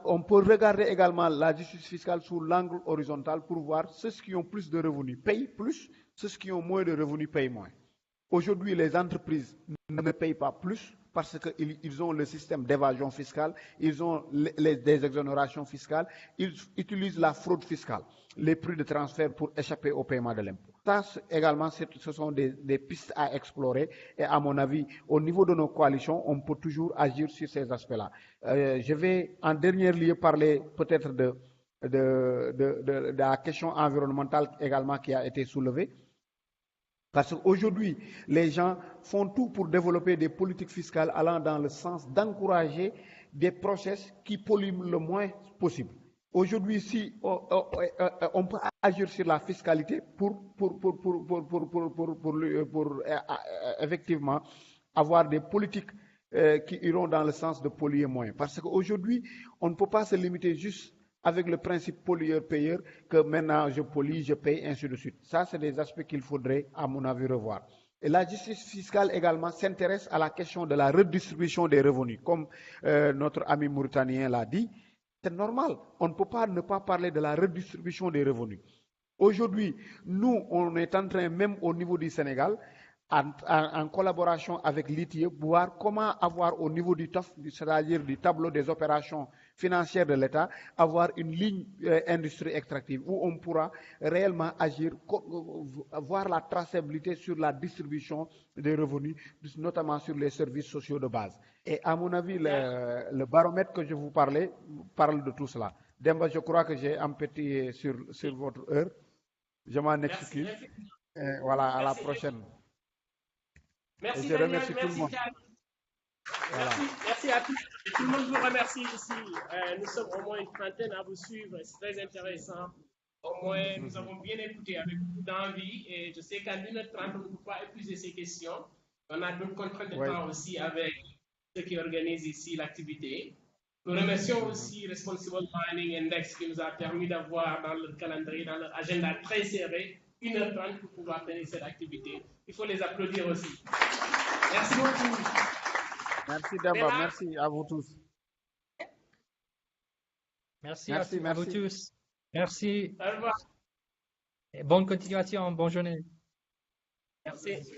On peut regarder également la justice fiscale sous l'angle horizontal pour voir ceux qui ont plus de revenus payent plus, ceux qui ont moins de revenus payent moins. Aujourd'hui, les entreprises ne payent pas plus parce qu'ils ont le système d'évasion fiscale, ils ont des exonérations fiscales, ils utilisent la fraude fiscale, les prix de transfert pour échapper au paiement de l'impôt. Ça également, ce sont des pistes à explorer et à mon avis, au niveau de nos coalitions, on peut toujours agir sur ces aspects-là. Je vais en dernier lieu parler peut-être de la question environnementale également qui a été soulevée. Parce qu'aujourd'hui, les gens font tout pour développer des politiques fiscales allant dans le sens d'encourager des process qui polluent le moins possible. Aujourd'hui, si on peut agir sur la fiscalité pour effectivement avoir des politiques qui iront dans le sens de polluer moins. Parce qu'aujourd'hui, on ne peut pas se limiter juste avec le principe pollueur-payeur, que maintenant je pollue, je paye, ainsi de suite. Ça, c'est des aspects qu'il faudrait, à mon avis, revoir. Et la justice fiscale également s'intéresse à la question de la redistribution des revenus. Comme notre ami mauritanien l'a dit, c'est normal. On ne peut pas ne pas parler de la redistribution des revenus. Aujourd'hui, nous, on est en train, même au niveau du Sénégal, en collaboration avec l'ITIE, voir comment avoir au niveau du TOF, c'est-à-dire du tableau des opérations financières de l'État, avoir une ligne industrie extractive où on pourra réellement agir, voir la traçabilité sur la distribution des revenus, notamment sur les services sociaux de base. Et à mon avis, le baromètre que je vous parlais parle de tout cela. Demba, je crois que j'ai empiété sur votre heure. Je m'en excuse. Voilà, à la prochaine. Merci, je remercie tout le monde. Voilà. Merci à tous. Et tout le monde vous remercie ici. Nous sommes au moins une trentaine à vous suivre. C'est très intéressant. Au moins, nous avons bien écouté avec beaucoup d'envie. Et je sais qu'à 1h30, on ne peut pas épuiser ces questions. On a d'autres contraintes de temps aussi avec ceux qui organisent ici l'activité. Nous remercions aussi Responsible Mining Index qui nous a permis d'avoir dans le calendrier, dans leur agenda très serré, 1h30 pour pouvoir tenir cette activité. Il faut les applaudir aussi. Merci beaucoup. Merci Damba, merci à vous tous. Merci à vous tous. Merci. Au revoir. Et bonne continuation, bonne journée. Merci.